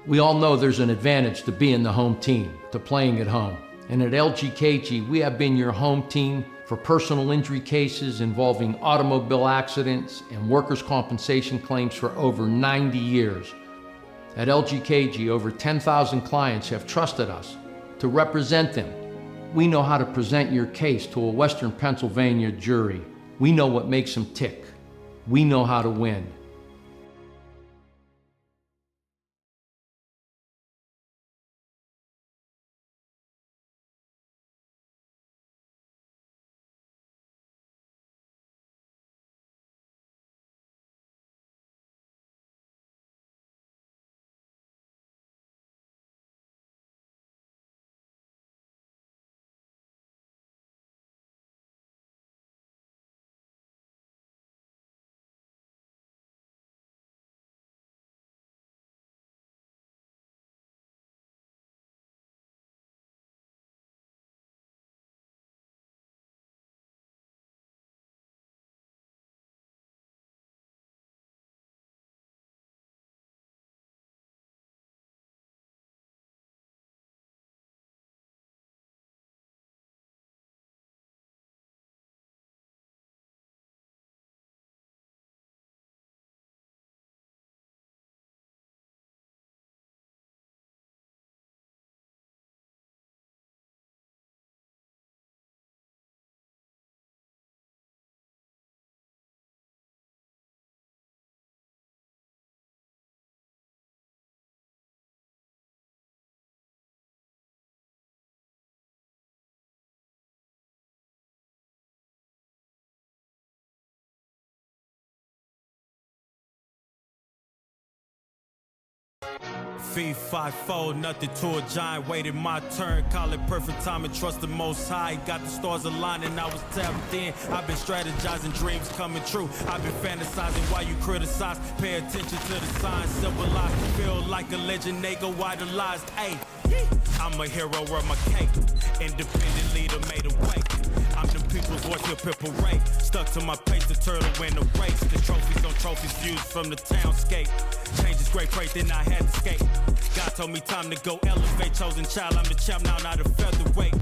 We all know there's an advantage to being the home team, to playing at home. And at LGKG, we have been your home team for personal injury cases involving automobile accidents and workers' compensation claims for over 90 years. At LGKG, over 10,000 clients have trusted us to represent them. We know how to present your case to a Western Pennsylvania jury. We know what makes them tick. We know how to win. Fee 5-4, nothing to a giant, waited my turn, call it perfect time and trust the most high. Got the stars aligning, I was tapped in. I've been strategizing, dreams coming true. I've been fantasizing while you criticize. Pay attention to the signs, symbolize. Feel like a legend, they go idolized. Ayy, I'm a hero, wear my cape. Independent leader made a way. I'm the people's voice, your purple ray. Stuck to my pace, the turtle win the race. The trophies on trophies, views from the townscape. Change is great, great, then I had to skate. God told me time to go elevate. Chosen child, I'm the champ now, not a featherweight.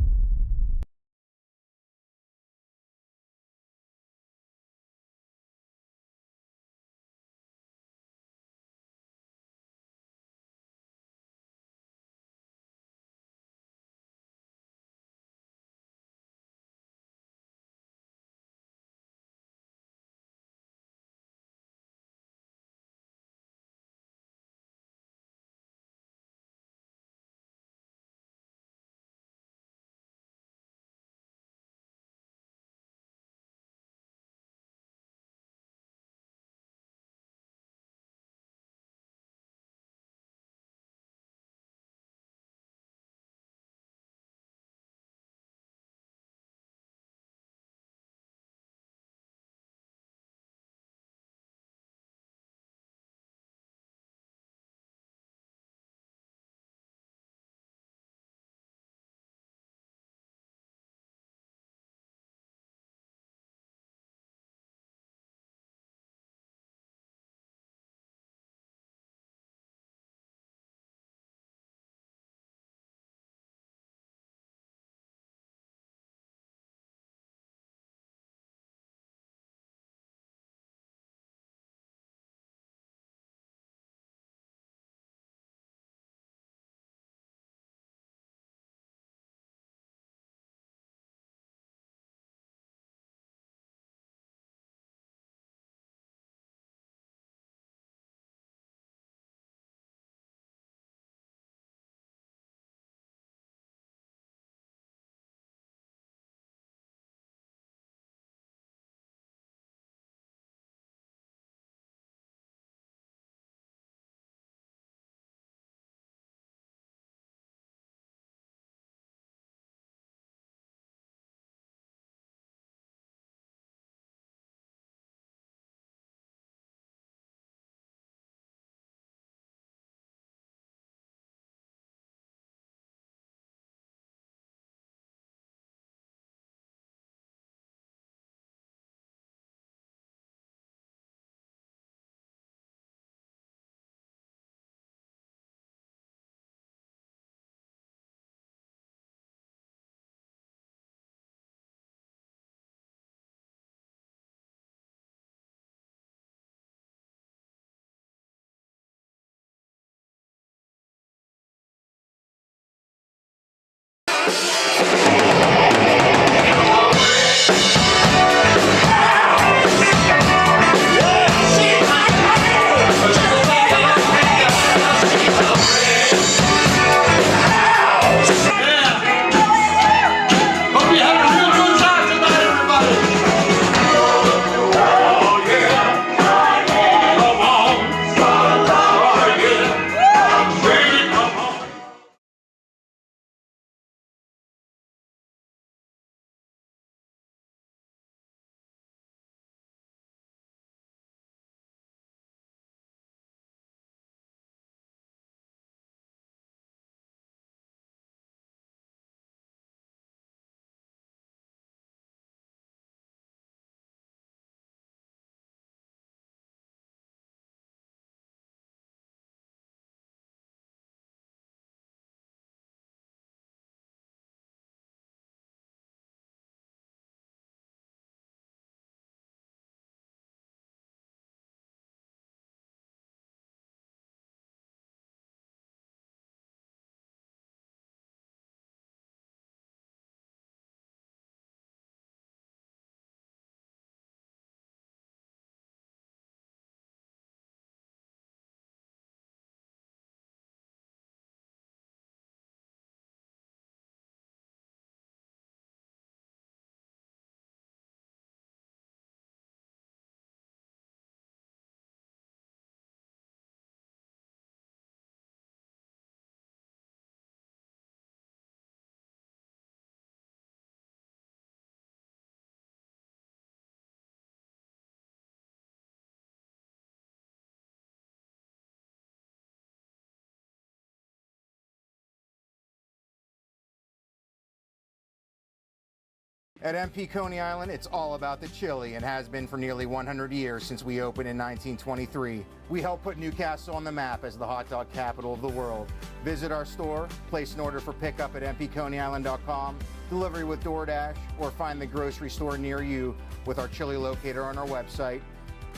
At MP Coney Island, it's all about the chili and has been for nearly 100 years since we opened in 1923. We helped put Newcastle on the map as the hot dog capital of the world. Visit our store, place an order for pickup at mpconeyisland.com, delivery with DoorDash, or find the grocery store near you with our chili locator on our website.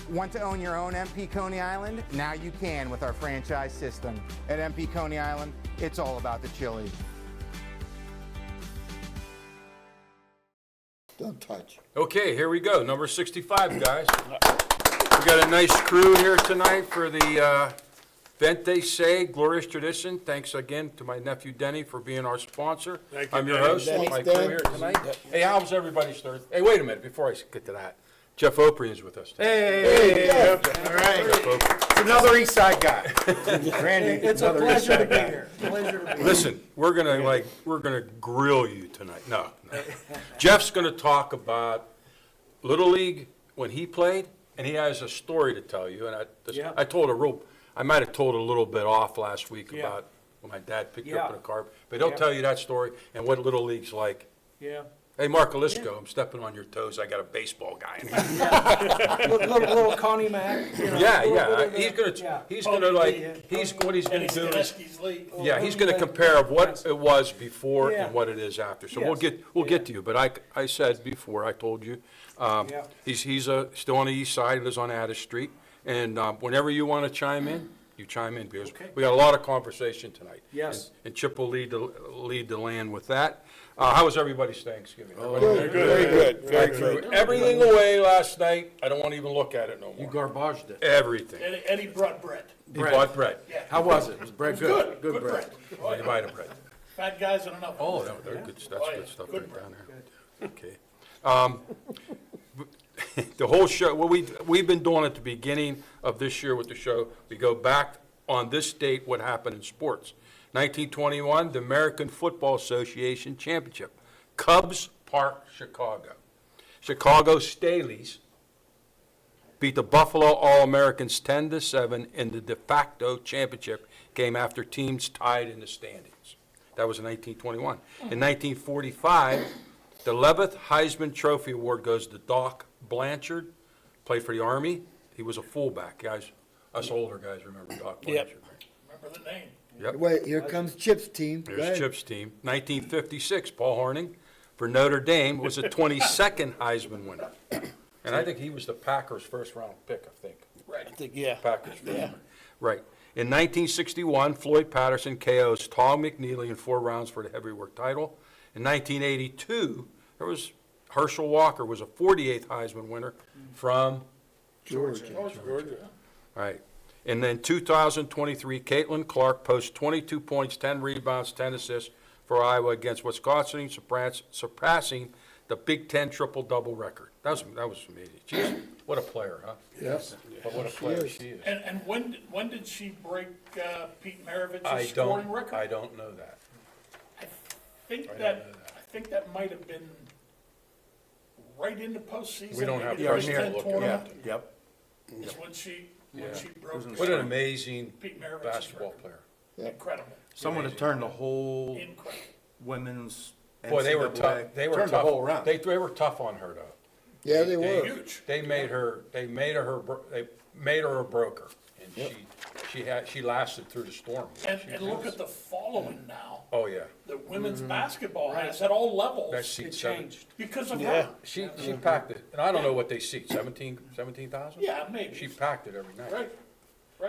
Want to own your own MP Coney Island? Now you can with our franchise system. At MP Coney Island, it's all about the chili. Don't touch. Okay, here we go. Number 65, guys. We got a nice crew here tonight for the VentiSei Glorious Tradition. Thanks again to my nephew Denny for being our sponsor. I'm your host, my crew here tonight. Hey, how's everybody's Thursday? Hey, wait a minute before I get to that. Jeff OPREAN is with us today. Hey, all right. It's another East Side guy. Randy, It's a pleasure to be here. Pleasure to be here. Listen, we're gonna grill you tonight. No. Jeff's gonna talk about Little League when he played, and he has a story to tell you. And I might have told a little bit off last week about when my dad picked you up in a car, but he'll tell you that story and what Little League's like. Yeah. Hey, Mark Alisco, I'm stepping on your toes. I got a baseball guy in here. Little Connie Mac. He's gonna compare of what it was before and what it is after. So we'll get to you. But I said before, I told you, he's still on the east side. He lives on Addis Street. And whenever you want to chime in, you chime in, because we got a lot of conversation tonight. Yes. And Chip will lead the land with that. How was everybody's Thanksgiving? Very good. I threw everything away last night. I don't want to even look at it no more. You garbaged it. Everything. Eddie brought bread. He bought bread. How was it? Was bread good? Good bread. You buy the bread. Fat guys and enough. Oh, they're good. That's good stuff right down there. Okay. The whole show, what we've been doing at the beginning of this year with the show, we go back on this date, what happened in sports. 1921, the American Football Association Championship. Cubs Park, Chicago. Chicago Staleys beat the Buffalo All-Americans 10-7 in the de facto championship game after teams tied in the standings. That was in 1921. In 1945, the 11th Heisman Trophy Award goes to Doc Blanchard, played for the Army. He was a fullback, guys. Us older guys remember Doc Blanchard. Remember the name. Yep. Wait, here comes Chip's team. There's Chip's team. 1956, Paul Hornung for Notre Dame was a 22nd Heisman winner. And I think he was the Packers' first-round pick, I think. Right. Packers. Yeah. Right. In 1961, Floyd Patterson KOs Tom McNeely in 4 rounds for the heavyweight title. In 1982, there was Herschel Walker was a 48th Heisman winner from Georgia. Right. And then 2023, Caitlin Clark posts 22 points, 10 rebounds, 10 assists for Iowa against Wisconsin, surpassing the Big Ten triple-double record. That was amazing. Jeez, what a player, huh? Yes. But what a player she is. And when did she break Pete Maravich's scoring record? I don't know that. I think that might have been right into postseason. We don't have maybe to the Big Ten look tournament. Yep. Is when she broke. What an amazing Pete Maravich's basketball record. player. Incredible. Someone to turn the whole Incredible. women's Boy, they were NCAA tough. They were turned the tough. whole round. They were tough on her, though. Yeah, they were. Huge. They made her a broker, and she lasted through the storm. And look at the following now Oh yeah, that women's basketball has at all levels that seat changed because of her. She packed it, and I don't know what they seat 17,000. Yeah, maybe. She packed it every night. Right.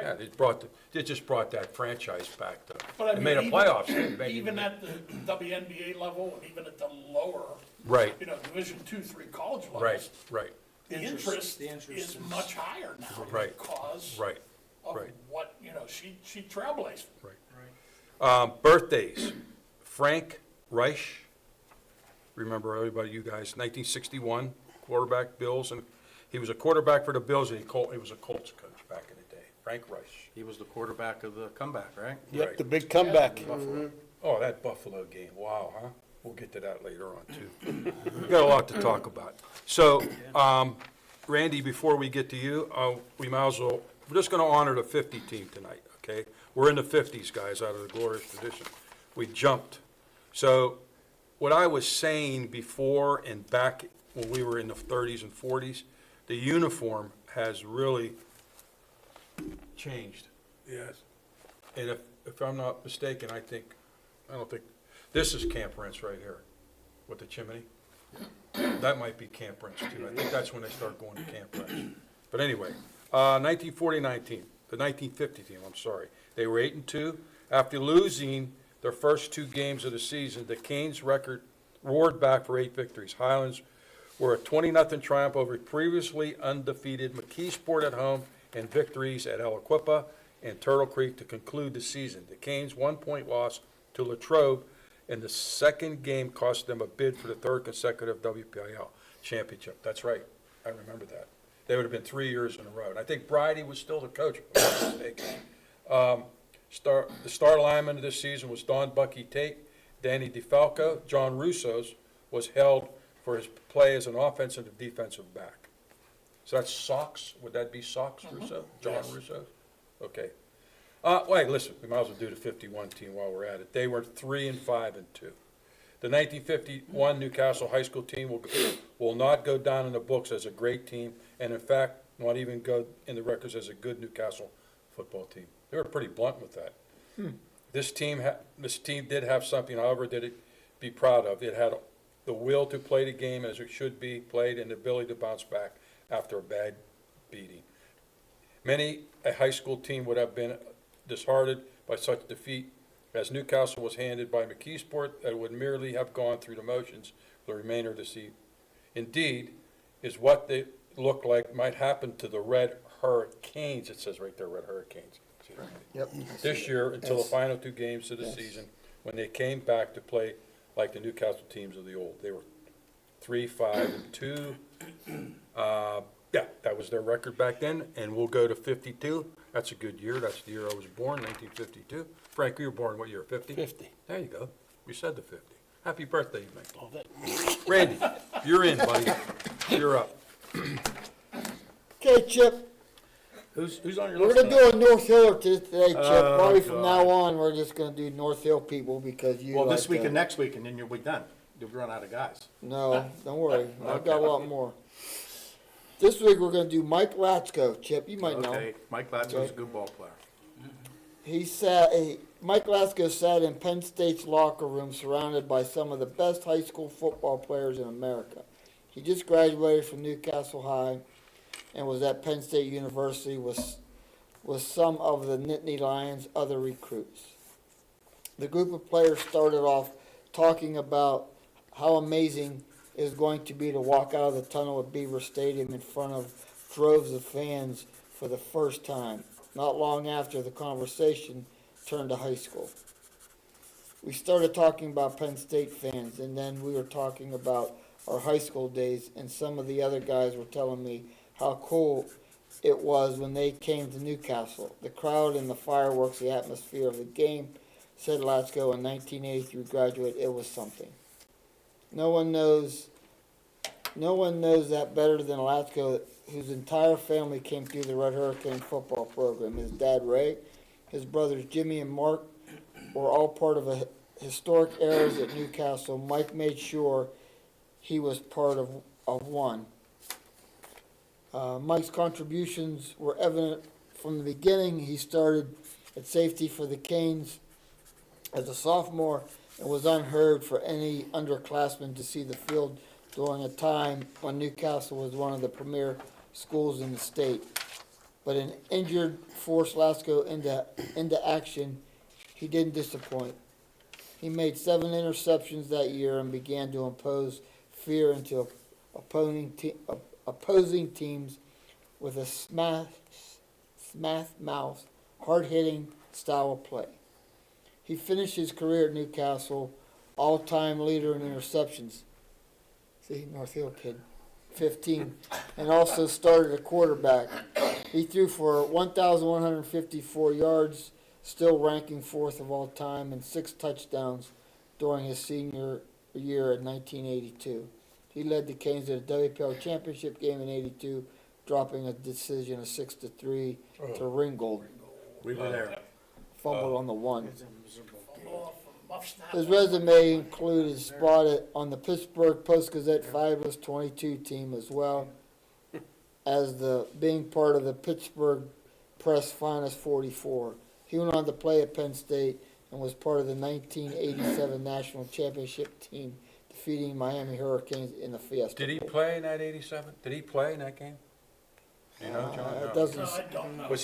Yeah, they just brought that franchise back to. But I They mean, made a even- playoffs. Even at the WNBA level, and even at the lower, Right, Division II, III college levels. right, The interest is much higher now. Right. Because right. of right. what, she trailblazed. Birthdays. Frank Reich. Remember everybody, you guys, 1961, quarterback, Bills, and he was a quarterback for the Bills, and he was a Colts coach back in the day. Frank Reich. He was the quarterback of the comeback, right? Yep, Right. the big comeback. Oh, that Buffalo game, wow, huh? We'll get to that later on, too. We've got a lot to talk about. So, Randy, before we get to you, we might as well, we're just going to honor the 50 team tonight, okay? We're in the 50s, guys, out of the glorious tradition. We jumped. So, what I was saying before and back when we were in the 30s and 40s, the uniform has really changed. Yes. And if I'm not mistaken, I don't think, this is Camp Rents right here with the chimney. That might be Camp Rents too. I think that's when they start going to Camp Rents. But anyway, 1940-19, the 1950 team, I'm sorry. They were 8-2. After losing their first 2 games of the season, the Canes record roared back for 8 victories. Highlands were a 20-0 triumph over previously undefeated McKeesport at home and victories at Aliquippa and Turtle Creek to conclude the season. The Canes' 1-point loss to Latrobe in the second game cost them a bid for the 3rd consecutive WPIL championship. That's right. I remember that. They would have been 3 years in a row. And I think Bridie was still the coach, if I'm not mistaken. The star lineman of this season was Don Bucky Tate, Danny DeFalco. John Russo's was held for his play as an offensive and defensive back. So that's Sox. Would that be Sox Russo? John Russo? Okay. Wait, listen, we might as well do the 51 team while we're at it. They were 3-5-2. The 1951 Newcastle High School team will not go down in the books as a great team, and in fact, not even go in the records as a good Newcastle football team. They were pretty blunt with that. This team did have something, however, that it be proud of. It had the will to play the game as it should be played and the ability to bounce back after a bad beating. Many a high school team would have been disheartened by such defeat, as Newcastle was handed by McKeesport, that it would merely have gone through the motions for the remainder of the season. Indeed, is what they look like might happen to the Red Hurricanes. It says right there, Red Hurricanes. Yep. This year until the Yes. final 2 games of the season, when they came back to play like the Newcastle teams of the old. They were 3-5-2. Yeah, that was their record back then, and we'll go to 52. That's a good year. That's the year I was born, 1952. Frank, you were born what year, 50? 50. There you go. You said the 50. Happy birthday, you make. Randy, you're in, buddy. You're up. Okay, Chip, Who's on your we're list? gonna do a North Hill today, Chip. Probably from God. now on, we're just gonna do North Hill people because you. Well, like this week to- and next week, and then you'll be done. You'll run out of guys. No, don't worry. I've Okay. got a lot more. This week we're gonna do Mike Latchko. Chip, you might know. Okay, Mike Gladstone's Okay. a good ball player. Mike Latchko sat in Penn State's locker room surrounded by some of the best high school football players in America. He just graduated from Newcastle High and was at Penn State University with some of the Nittany Lions' other recruits. The group of players started off talking about how amazing it is going to be to walk out of the tunnel at Beaver Stadium in front of droves of fans for the first time. Not long after, the conversation turned to high school. We started talking about Penn State fans, and then we were talking about our high school days, and some of the other guys were telling me how cool it was when they came to Newcastle. The crowd and the fireworks, the atmosphere of the game, said Latchko, a 1983 graduate, it was something. No one knows that better than Latchko, whose entire family came through the Red Hurricane football program. His dad, Ray, his brothers, Jimmy and Mark, were all part of a historic eras at Newcastle. Mike made sure he was part of one. Mike's contributions were evident from the beginning. He started at safety for the Canes as a sophomore and was unheard for any underclassmen to see the field during a time when Newcastle was one of the premier schools in the state. But an injured forced Latchko into action. He didn't disappoint. He made 7 interceptions that year and began to impose fear into opposing teams with a smash-mouth, hard-hitting style of play. He finished his career at Newcastle, all-time leader in interceptions. See, North Hill kid, 15, and also started a quarterback. He threw for 1,154 yards, still ranking 4th of all time, and 6 touchdowns during his senior year in 1982. He led the Canes to the WPL championship game in '82, dropping a decision of 6-3 to Ringgold. We were there. Fumbled on the 1. muff snap. His resume included a spot on the Pittsburgh Post-Gazette Fabulous 22 team, as well as being part of the Pittsburgh Press Finest 44. He went on to play at Penn State and was part of the 1987 National Championship team, defeating Miami Hurricanes in the Fiesta Did he Bowl. play in that 87? Did he play in that game? Do you know, John? It No. doesn't. No, I don't know. Was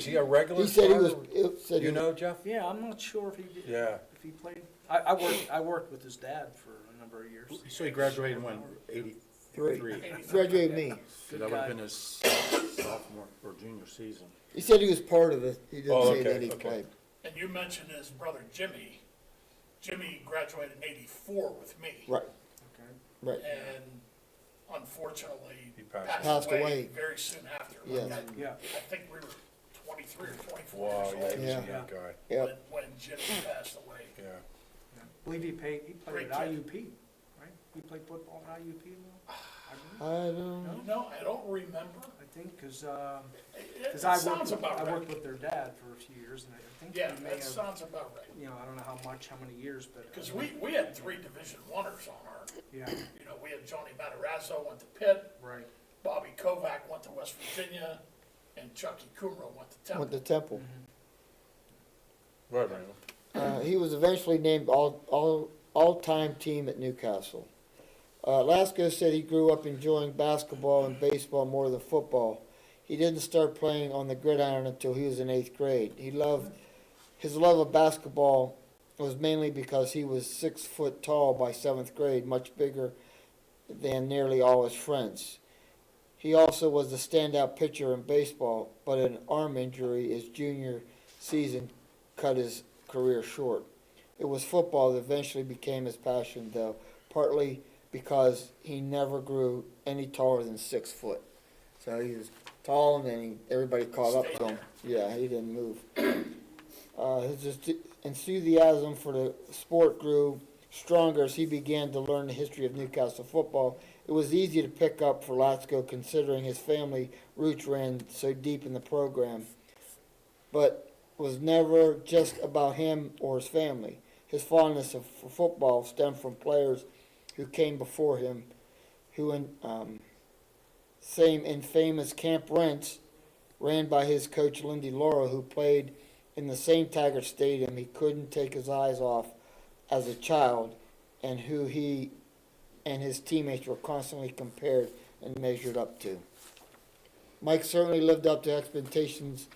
he a regular? He said he was. starter? It said You he, know, Jeff? Yeah, I'm not sure if he did. Yeah. If he played. I worked with his dad for a number of years. So he graduated when, 83? graduated me. So that would have been his sophomore or junior season. He said he was part of it. He didn't Oh, say okay, that he okay. played. And you mentioned his brother Jimmy. Jimmy graduated in '84 with me. Right. Okay. Right. And unfortunately He passed passed away. away very soon after. Yeah. Yeah. I think we were 23 or 24 Wow, years yeah, old he was Yeah. a young guy. Yep. when Jimmy passed away. Yeah. I believe he played Great at kid. IUP, right? He played football at IUP, Lou? I don't. No, I don't remember. I think, because It I sounds about right. worked with their dad for a few years, and I think Yeah, he may that have, sounds about right. you know, I don't know how many years, but. Because we had 3 Division Iers on our, Yeah, you know, we had Johnny Matarazzo went to Pitt, right. Bobby Kovac went to West Virginia, and Chucky Kumro went to Temple. Went to Temple. Right, Randall. He was eventually named all-time team at Newcastle. Lasco said he grew up enjoying basketball and baseball more than football. He didn't start playing on the gridiron until he was in 8th grade. His love of basketball was mainly because he was 6 foot tall by 7th grade, much bigger than nearly all his friends. He also was the standout pitcher in baseball, but an arm injury his junior season cut his career short. It was football that eventually became his passion, though, partly because he never grew any taller than 6 foot. So he was tall, and then everybody caught up to him. Yeah, he didn't move. His enthusiasm for the sport grew stronger as he began to learn the history of Newcastle football. It was easy to pick up for Latsko, considering his family roots ran so deep in the program, but was never just about him or his family. His fondness for football stemmed from players who came before him, who same infamous Camp Rents, ran by his coach Lindy Laura, who played in the same Taggart Stadium he couldn't take his eyes off as a child, and who he and his teammates were constantly compared and measured up to. Mike certainly lived up to expectations.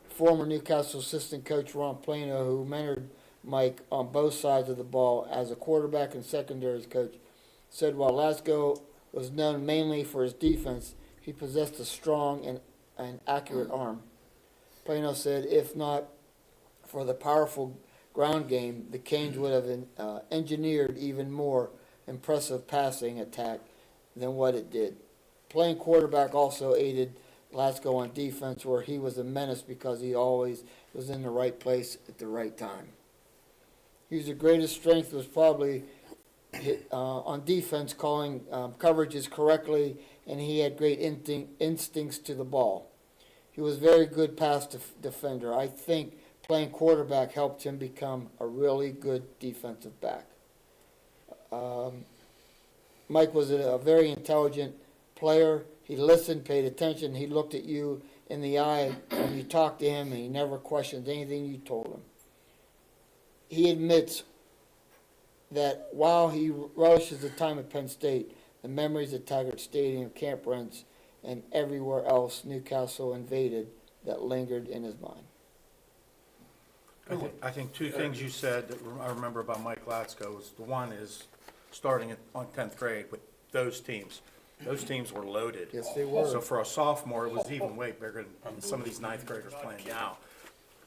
Former Newcastle assistant coach Ron Plano, who mentored Mike on both sides of the ball as a quarterback and secondaries coach, said while Lasco was known mainly for his defense, he possessed a strong and accurate arm. Plano said if not for the powerful ground game, the Canes would have engineered even more impressive passing attack than what it did. Playing quarterback also aided Lasco on defense, where he was a menace because he always was in the right place at the right time. His greatest strength was probably on defense, calling coverages correctly, and he had great instincts to the ball. He was a very good pass defender. I think playing quarterback helped him become a really good defensive back. Mike was a very intelligent player. He listened, paid attention. He looked at you in the eye when you talked to him, and he never questioned anything you told him. He admits that while he relishes the time at Penn State, the memories of Taggart Stadium, Camp Rents, and everywhere else Newcastle invaded that lingered in his mind. I think 2 things you said that I remember about Mike Latsko was, the one is starting on 10th grade with those teams. Those teams were loaded. Yes, they were. So for a sophomore, it was even way bigger than some of these 9th graders playing now.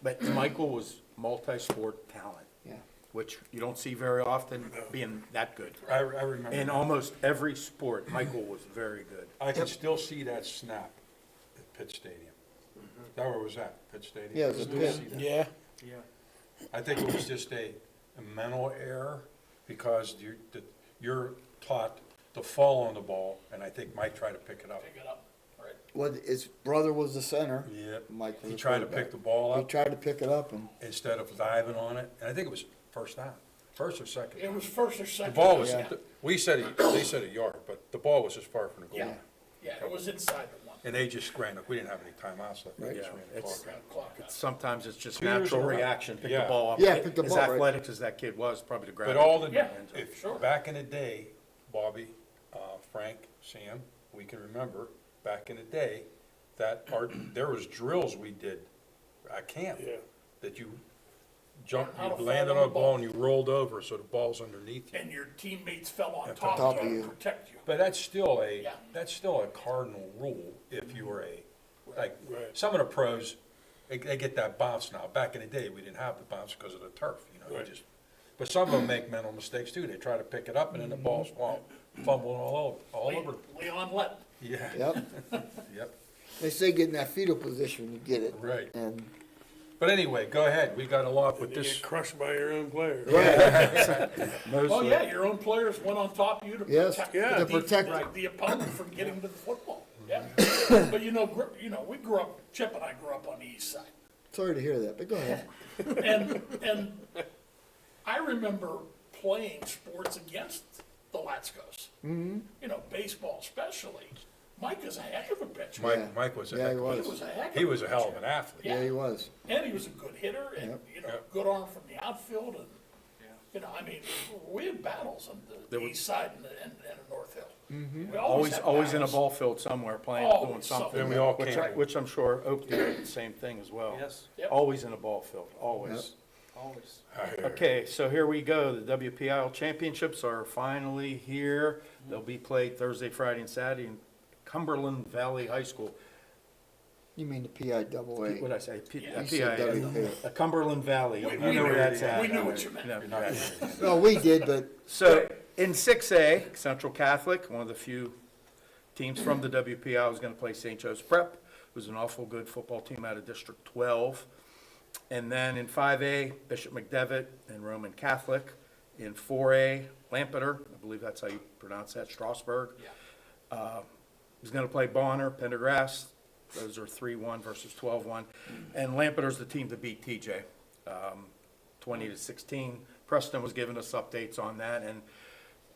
But Michael was multi-sport talent, Yeah. which you don't see very often being that good. I remember. In almost every sport, Michael was very good. I can still see that snap at Pitt Stadium. Is that where it was at, Pitt Stadium? Yeah, it was I at still Pitt. see that. Yeah. Yeah. I think it was just a mental error because you're taught to fall on the ball, and I think Mike tried to pick it up. Pick it up, right. Well, his brother was the center. Yep. Mike was He the tried to quarterback. pick the ball He up tried to pick it up, and instead of diving on it, and I think it was first down, first or second. It was first or The second. ball was, Yeah. they said a yard, but the ball was as far from the goal Yeah, line. yeah, it was inside the one. And they just ran, we didn't have any timeouts left, they just ran the It's- clock out. Clock out. Sometimes it's just 2 years natural in a row. reaction, pick the Yeah. ball up. Yeah, pick the ball, As right. athletic as that kid was, probably to grab it. But all the, Yeah, if, sure. back in the day, Bobby, Frank, Sam, we can remember, back in the day, that there was drills we did at camp. That you jumped, How to you landed fall on on the the ball and you rolled over, so the ball's underneath you. And your teammates fell on And top top of of you you. to protect you. But that's still Yeah. a cardinal rule if you were like, some of the pros, they get that bounce now. Back in the day, we didn't have the bounce because of the turf, you know, but some of them make mental mistakes too. They try to pick it up and then the ball's fumbling all over. Leon Letton. Yeah, Yep. yep, They say get in that fetal position when you get it. right. And But anyway, go ahead. We got a lot with You this. get crushed by your own players. Oh, yeah, your own players went on top of you to Yes, protect, Yeah. to protect the opponent from getting to the football. Yeah. But we grew up, Chip and I grew up on the east side. Sorry to hear that, but go ahead. And I remember playing sports against the Latzkos. Mm-hmm. You know, baseball especially. Mike is a heck of a pitcher. Yeah. Mike was a Yeah, heck he of a- was. He was a heck of he was a hell of pitcher. an athlete. Yeah, he was. And he was a good hitter and, Yep. Yep. good arm from the outfield and, I mean, we had battles on the east side and the North Hill. Mm-hmm. We always had Always in a battles. ball field somewhere playing, Always doing something. something. Then we all Which came. which I'm sure Oak did the same thing as well. Yes, Yep. Always in a ball field, always. always. I hear. Okay, so here we go. The WPIL championships are finally here. They'll be played Thursday, Friday, and Saturday in Cumberland Valley High School. You mean the PIAA? What'd I say? Yeah. You said PIA. Cumberland Valley. You know where that's at. We knew what you meant. No, right. No, we did, but So in 6A, Central Catholic, one of the few teams from the WPI, was going to play St. Joe's Prep, who's an awful good football team out of District 12. And then in 5A, Bishop McDevitt and Roman Catholic. In 4A, Lampeter, I believe that's how you pronounce that, Strasburg. Yeah. He's going to play Bonner, Pendergrass. Those are 3-1 versus 12-1. And Lampeter's the team to beat TJ, 20-16. Preston was giving us updates on that, and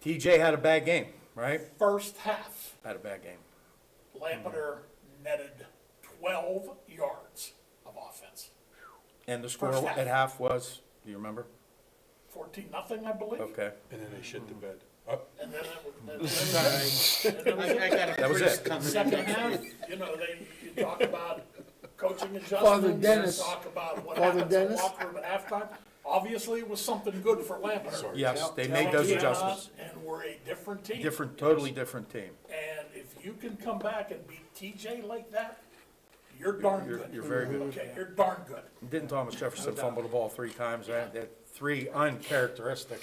TJ had a bad game, right? First half, Had a bad game. Lampeter netted 12 yards of offense. And the score First half. at half was, do you remember? 14-0, I believe. Okay. And then they shit the bed. Oh, And then that was That was it. the second half, you talk about coaching Father adjustments, Dennis. you talk about what Father happens in the Dennis. locker room at halftime. Obviously, it was something good for Lampeter. Yes, they made those adjustments. And we're a different team. Totally different team. And if you can come back and beat TJ like that, you're darn You're- good. you're very good. Okay, you're darn good. Didn't Thomas Jefferson fumble the ball 3 times, right? They had 3 uncharacteristic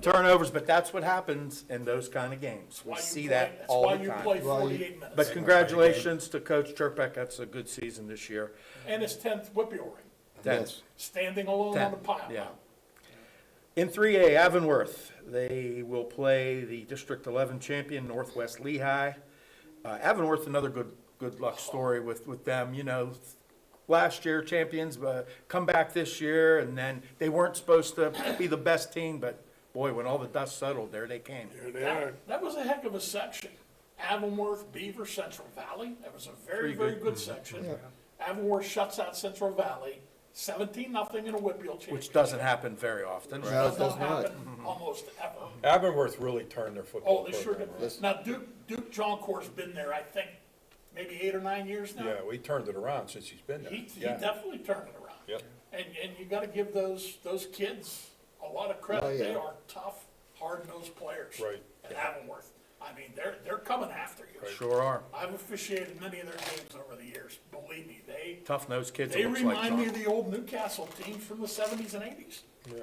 turnovers, but that's what happens in those kind of games. We Why you see play- that all the That's why you time. play 48 minutes. But congratulations to Coach Turpek. That's a good season this year. And his 10th Whippeal ring, That's standing alone on the pile. Yeah. In 3A, Avonworth, they will play the District 11 champion, Northwest Lehigh. Avonworth, another good luck story with them. You know, last year champions, but come back this year, and then they weren't supposed to be the best team, but boy, when all the dust settled, there they came. There they are. That was a heck of a section. Avonworth, Beaver, Central Valley. That was a very, very good section. Avonworth shuts out Central Valley, 17-0 in a Whippeal championship. Which doesn't happen very often. No, it Does does not not. happen almost ever. Avonworth really turned their football Oh, they sure program did. Now, Duke Joncourt's been there, I think, maybe 8 or 9 years now. Yeah, we turned it around since he's been there. He Yeah. definitely turned it around. Yep. And you gotta give those kids a lot of credit. Oh, yeah. They are tough, hard-nosed players. Right. At Avonworth. I mean, they're coming after you. Sure are. I've officiated many of their games over the years. Believe me, Tough-nosed kids, they it looks like. remind me John. of the old Newcastle teams from the 70s and 80s. Yeah.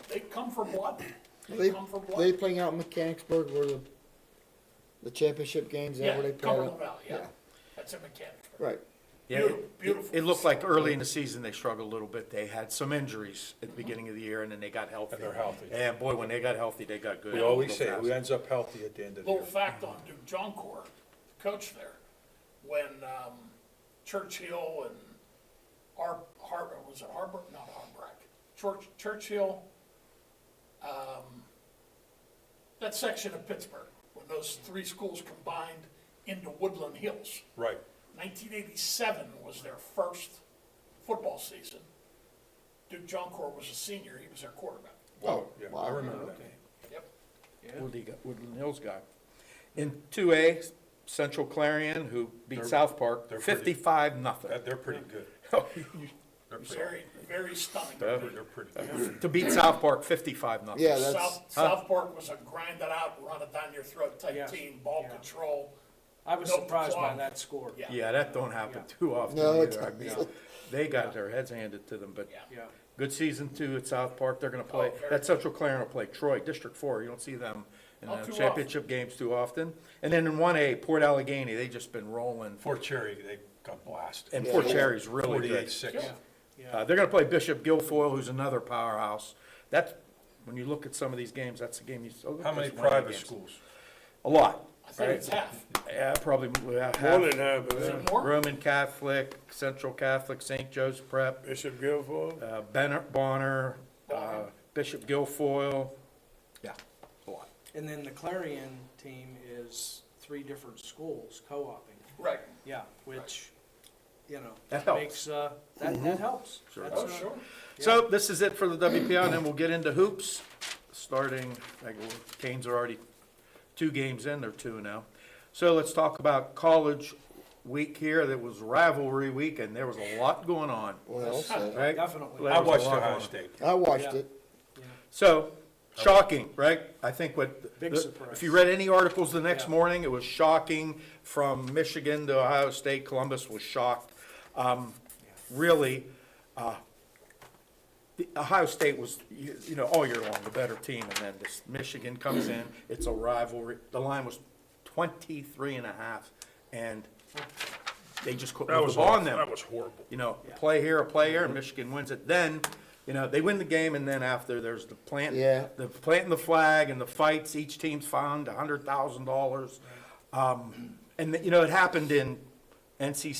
They come for blood. They they come for blood. they playing out in Mechanicsburg where the championship games. Is that Yeah, where they play? Cumberland Valley, yeah. That's in Mechanicsburg. Right. Yeah, Beautiful. it looked like early in the season they struggled a little bit. They had some injuries at the beginning of the year, and then they got healthy. And they're healthy. And boy, when they got healthy, they got good. We always real say, fast. who ends up healthy at the end of the Little year? fact on Duke Joncourt, coach there, when Churchill and was it Harbor? Not Harbrecht. Churchill, that section of Pittsburgh, when those three schools combined into Woodland Hills. Right. 1987 was their first football season. Duke Joncourt was a senior, he was their quarterback. Wow, yeah, I wow. remember that. Yep. Woodland Hills guy. In 2A, Central Clarion, who beat They're- South Park, they're pretty- 55-0. They're pretty good. They're pretty, Very, very stunning. they're pretty good. To beat South Park 55-0. Yeah, that's, South Park was a grind it out, run it down your throat type Yeah. team, ball Yeah. control. I was No surprised by plum. that score. Yeah. Yeah, that don't happen too often No, it either. I doesn't. mean, they got their heads handed to them, but Yeah. Yeah. good season too at South Park. They're gonna play, Oh, very that Central Clarion will play Troy, District 4. You don't see them in Not the too championship games too often. And then in 1A, Port Allegheny, they just been rolling. Fort Cherry, they got blasted. And Yeah, Fort yeah. Cherry's really good. 48-6. Yeah. Yeah. They're gonna play Bishop Guilfoyle, who's another powerhouse. That's, when you look at some of these games, that's the game you. How many that's one of the private games. schools? A lot. I think Right. it's half. Yeah, probably half. More than half of Is them. it more? Roman Catholic, Central Catholic, St. Joe's Prep, Bishop Guilfoyle. Bennett Bonner, Bonner. Bishop Guilfoyle. Yeah, a lot. And then the Clarion team is 3 different schools co-oping. Right. Yeah, which, you know, That helps. makes, that helps. Sure That's, Oh, sure. So this is it for the WPI, and then we'll get into hoops, starting, like, Canes are already 2 games in, they're 2 now. So let's talk about college week here. That was rivalry week, and there was a lot going on, well said. right? Definitely. There I was a watched lot Ohio going on. State. I watched Yeah. it. Yeah. So, shocking, right? I think Big surprise. if you read any articles the next Yeah. morning, it was shocking. From Michigan to Ohio State, Columbus was shocked. Really, Ohio State was, you know, all year long, the better team, and then this Michigan comes in, it's a rivalry. The line was 23.5, and they just couldn't That move was the ball on awful. them. That was horrible. You know, a play here, and Michigan wins it. Then, you know, they win the game, and then after, there's the Yeah. planting the flag and the fights. Each team's fined $100,000. And, you know, it happened in NC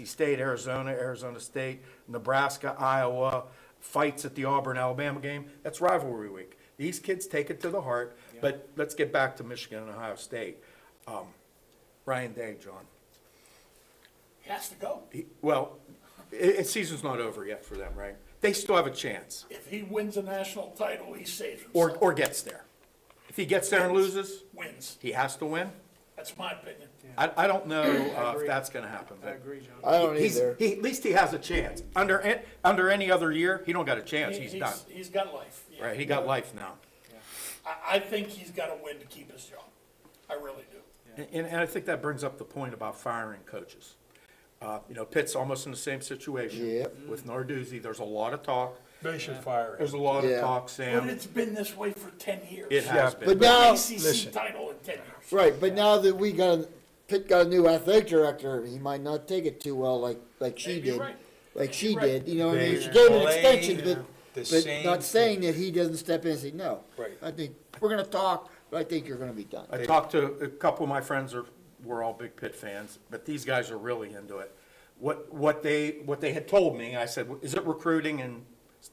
State, Arizona State, Nebraska, Iowa, fights at the Auburn-Alabama game. That's rivalry week. These kids take it to the heart. But let's get back to Michigan and Ohio State. Ryan Day, John. He has to go. Well, season's not over yet for them, right? They still have a chance, If he wins a national title, he saves himself. or gets there. If he gets there and loses, Wins. he has to win. That's my opinion. I don't know if agree. that's gonna happen, I but agree, John. I don't he's, either. at least he has a chance. Under any other year, he don't got a chance, he's done. He's got life. Yeah. Right, he got life now. I think he's got to win to keep his job. I really do. And I think that brings up the point about firing coaches. You know, Pitt's almost in the same situation. Yep. With Narduzzi, there's a lot of talk. They should fire him. There's a lot of Yeah. talk, But Sam. it's been this way for 10 years. It has But been. now, ACC title in 10 years. right, but now that Pitt got a new athletic director, he might not take it too well like she Maybe you're did. right. Like she You're right. did, you know what I mean? They She gave him an play extension, the but same not saying that he doesn't step in and say, no. Right. I think, we're gonna talk, but I think you're gonna be done. I talked to a couple of my friends were all big Pitt fans, but these guys are really into it. What they had told me, I said, is it recruiting? And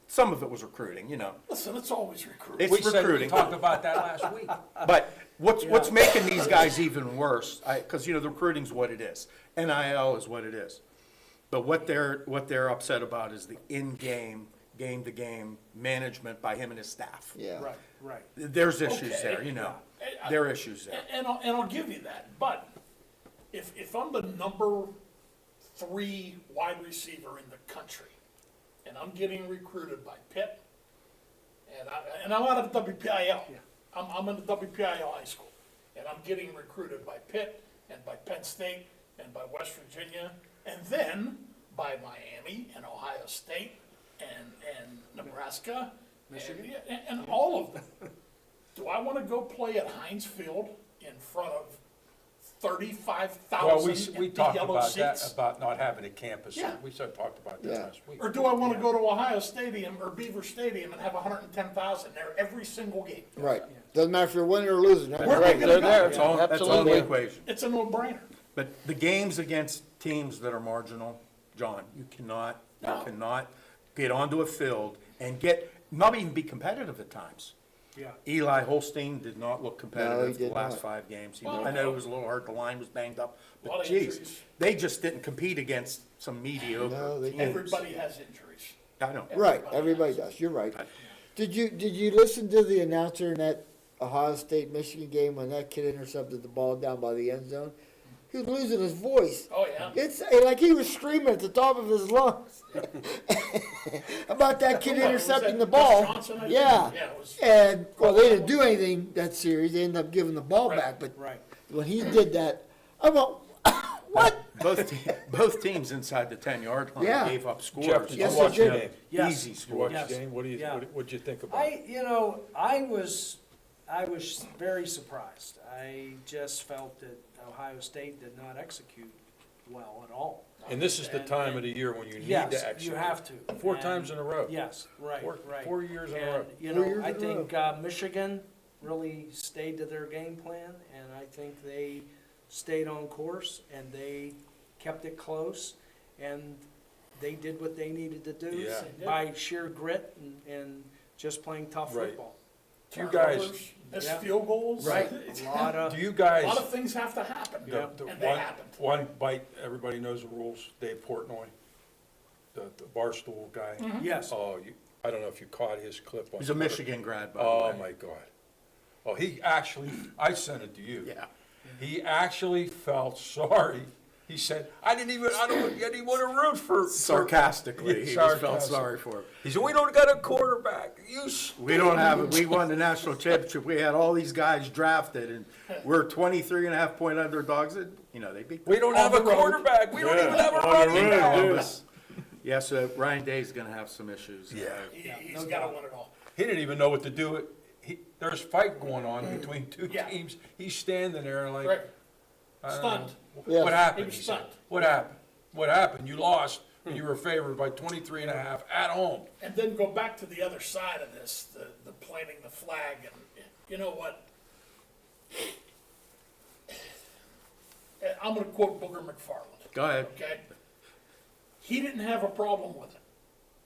some of it was recruiting, you know. Listen, it's always recruiting. It's recruiting. We talked about that last week. But what's making these guys even worse, because, you know, the recruiting's what it is. NIL is what it is. But what they're upset about is the in-game, game-to-game management by him and his staff. Yeah. Right. There's issues Okay. there, you know. Yeah. There are issues there. And I'll give you that. But if I'm the number 3 wide receiver in the country, and I'm getting recruited by Pitt, and I'm out of the WPIL. I'm in the WPIL high school, and I'm getting recruited by Pitt and by Penn State and by West Virginia, and then by Miami and Ohio State and Nebraska, Michigan, and all of them. Do I want to go play at Heinz Field in front of 35,000 Well, we empty talked yellow about that, seats? about not having a campus. Yeah. We talked about that Yeah. last week. Or do I want to go to Ohio Stadium or Beaver Stadium and have 110,000 there every single game? Right. Doesn't matter if you're winning or losing. Where are they gonna go? That's all the equation. It's a no-brainer. But the games against teams that are marginal, John, you cannot get onto a field and not even be competitive at times. Yeah. Eli Holstein did not look No, competitive he the did last not. 5 games. Well, I know it was a little hard, the line was banged up, A lot but of geez, injuries. they just didn't compete against some mediocre No, they teams. didn't. Everybody has injuries. I know. Right, everybody does, you're right. Did you listen to the announcer in that Ohio State-Michigan game when that kid intercepted the ball down by the end zone? He was losing his voice. Oh, yeah. It's like he was screaming at the top of his lungs about that kid What, was intercepting that the ball. Gus Johnson, I think? Yeah. Yeah, it was- And, well, they didn't do anything that series. They ended up giving the ball Right. back. But Right. when he did that, I went, what? Both teams inside the 10-yard line Yeah. gave up scores. Jeff, did you Yes, watch they the did. game? Yes. Easy You scores. watched Yes. the game? Yeah. What'd you think about it? I was very surprised. I just felt that Ohio State did not execute well at all. And this is the time of the year when you need Yes, to execute. you have to. 4 And- times in a row. Yes, right, right. 4 years in a And, row. you 4 years know, I in a think Michigan really stayed to their game plan, and I think they stayed on course, and they kept it close, and they did what they needed to do Yeah. by sheer grit and just playing tough Right. football. Do you guys, Turnovers, missed Yeah. field goals. Right, It's- a lot of, do you A guys, lot of things have to happen, Yeah. and they happened. one bite, everybody knows the rules, Dave Portnoy, the Barstool guy. yes. Oh, I don't know if you caught his clip on. He's a Twitter. Michigan grad, by the Oh, way. my God. Oh, he actually, I sent it to you. Yeah. He actually felt sorry. He said, I didn't want to root for. Sarcastically, he just felt Sarcastic. sorry for him. He said, we don't got a quarterback. You We don't have it. We won the national championship. We had all these guys drafted, and we're 23.5-point underdogs. And, they beat We don't have a the road. quarterback. We don't even have a running back. Columbus. Yeah, so Ryan Day's going to have some issues. Yeah. He's got to win it all. He didn't even know what to do. There's a fight going on between two Yeah. teams. He's standing there like, Right. I don't Stunned. know. Yeah. What happened? He was He said. stunned. What happened? What happened? You lost, and you were favored by 23.5 at home. And then go back to the other side of this, the planting the flag, and you know what? I'm gonna quote Booger McFarland, Go ahead. okay? He didn't have a problem with it,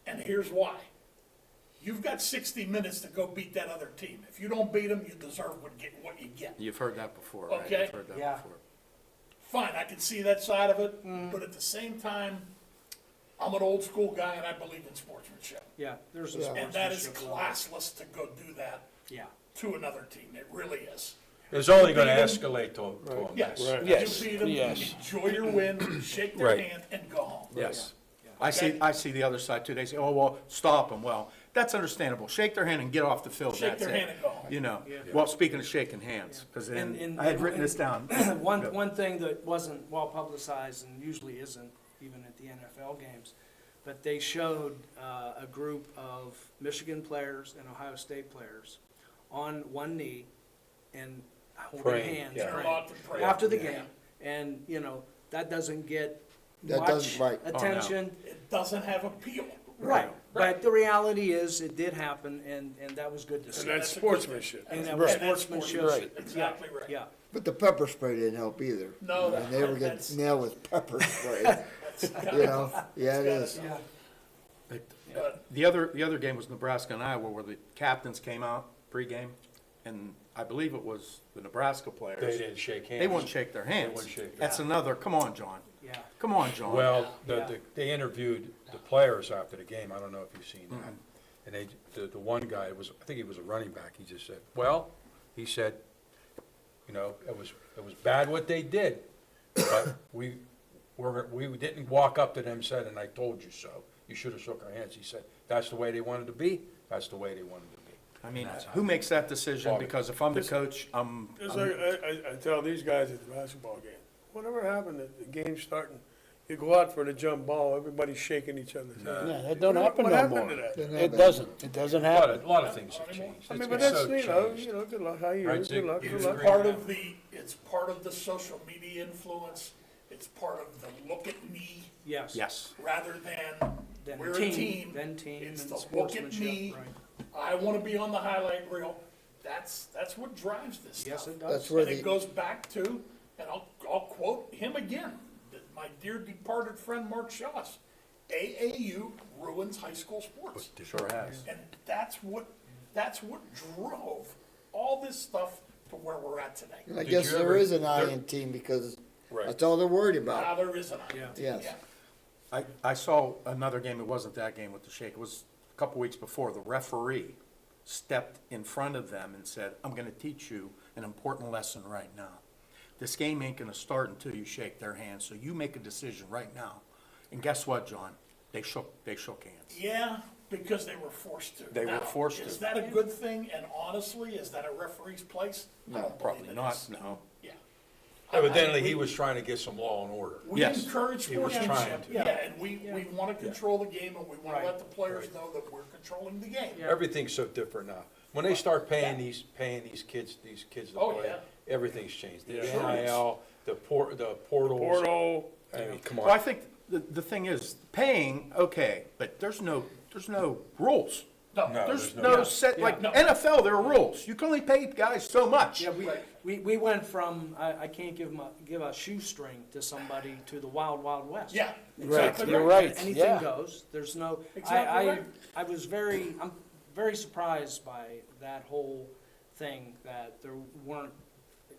and here's why. You've got 60 minutes to go beat that other team. If you don't beat them, you deserve what you get. You've heard that before, right? Okay. You've heard that Yeah. before. Fine, I can see that side of it, but at the same time, I'm an old school guy and I believe in sportsmanship. Yeah, there's a Yeah. And that is sportsmanship level. classless to go do that Yeah. to another team. It really is. It's only going to Beat 'em. escalate to a Yes. mess. Yes. You beat them, enjoy your win, shake their Right. hand, and go home. Yes. Yeah. I see the other side too. They say, oh, well, stop them. Well, that's understandable. Shake their hand and get off the field. Shake That's their it. hand and go home. Yeah. Well, speaking of shaking hands, because And- I had written this down. One thing that wasn't well publicized and usually isn't even at the NFL games, but they showed a group of Michigan players and Ohio State players on one knee and holding Praying, hands yeah. praying Interlocked and praying. after the Yeah. game. And, that doesn't get That much doesn't- right. Oh, no. attention. It doesn't have appeal. Right, but the reality is, it did happen, and that was good to see. That's sportsmanship. And that was And that's sportsmanship. sportsmanship. Exactly right. Yeah, But the pepper spray didn't help either. No, And they were getting that's- nailed with pepper spray. Yeah, it is. yeah. But The other game was Nebraska and Iowa, where the captains came out pregame, and I believe it was the Nebraska players. They didn't shake hands. They wouldn't shake their hands. wouldn't shake their That's another. Come on, John. Yeah. Come on, John. Well, Yeah. they interviewed the players after the game. I don't know if you've seen Mm-hmm. that. And the one guy I think he was a running back. He just said, well, he said, it was bad what they did, but we didn't walk up to them and said, and I told you so. You should have shook our hands. He said, that's the way they wanted to be. That's the way they wanted to be. I mean, That's how- who makes that decision? Bobby. Because if I'm the coach, I'm It's like, I tell these guys at the basketball game, whatever happened, the game's starting, you go out for the jump ball, everybody's shaking each other's hand. Yeah, that don't happen What no happened more. to that? It doesn't. It doesn't happen. A lot of things have changed. I mean, It's- but it's that's, so changed. good luck, how you, Right, good Zig? luck, You good it's luck. agree? part of the social media influence. It's part of the look at me Yes. yes. rather than Then we're team, a team. then team, It's and the look at sportsmanship, me. right. I want to be on the highlight reel. That's what drives this Yes, stuff. it does. That's where And it the, goes back to, and I'll quote him again, my dear departed friend Mark Shoss. AAU ruins high school sports. Sure has. And that's what That's what drove all this stuff to where we're at today. And I Did guess you there ever- is an eye in team because Right. that's all they're worried Now about. there is an eye. Yeah. Yes. I saw another game, it wasn't that game with the shake, it was a couple weeks before, the referee stepped in front of them and said, I'm gonna teach you an important lesson right now. This game ain't gonna start until you shake their hand, so you make a decision right now. And guess what, John? They shook hands. Yeah, because they were forced to. They were Now, forced to. Is that a good thing? And honestly, is that a referee's place? I don't Probably believe it not, is. no. Yeah. Evidently, he was trying to get some law and order. We Yes. encourage He was sportsmanship, trying to. yeah, and we want to control the game, and we want Right. to let the players know that we're controlling the game. Everything's so different now. When they start paying these kids to Oh, play, yeah. everything's changed. The Yeah. Sure is. NIL, the portals. Portal, I mean, come Well, I on. think the thing is, paying, okay, but there's no rules. No, There's there's no no- set, like No. NFL, there are rules. You can only pay guys so much. Yeah, we went from, I can't give a shoestring to somebody to the wild, wild west. yeah, Right, exactly you're right. right. Anything Yeah. goes. There's no, Exactly right. I'm very surprised by that whole thing, that there weren't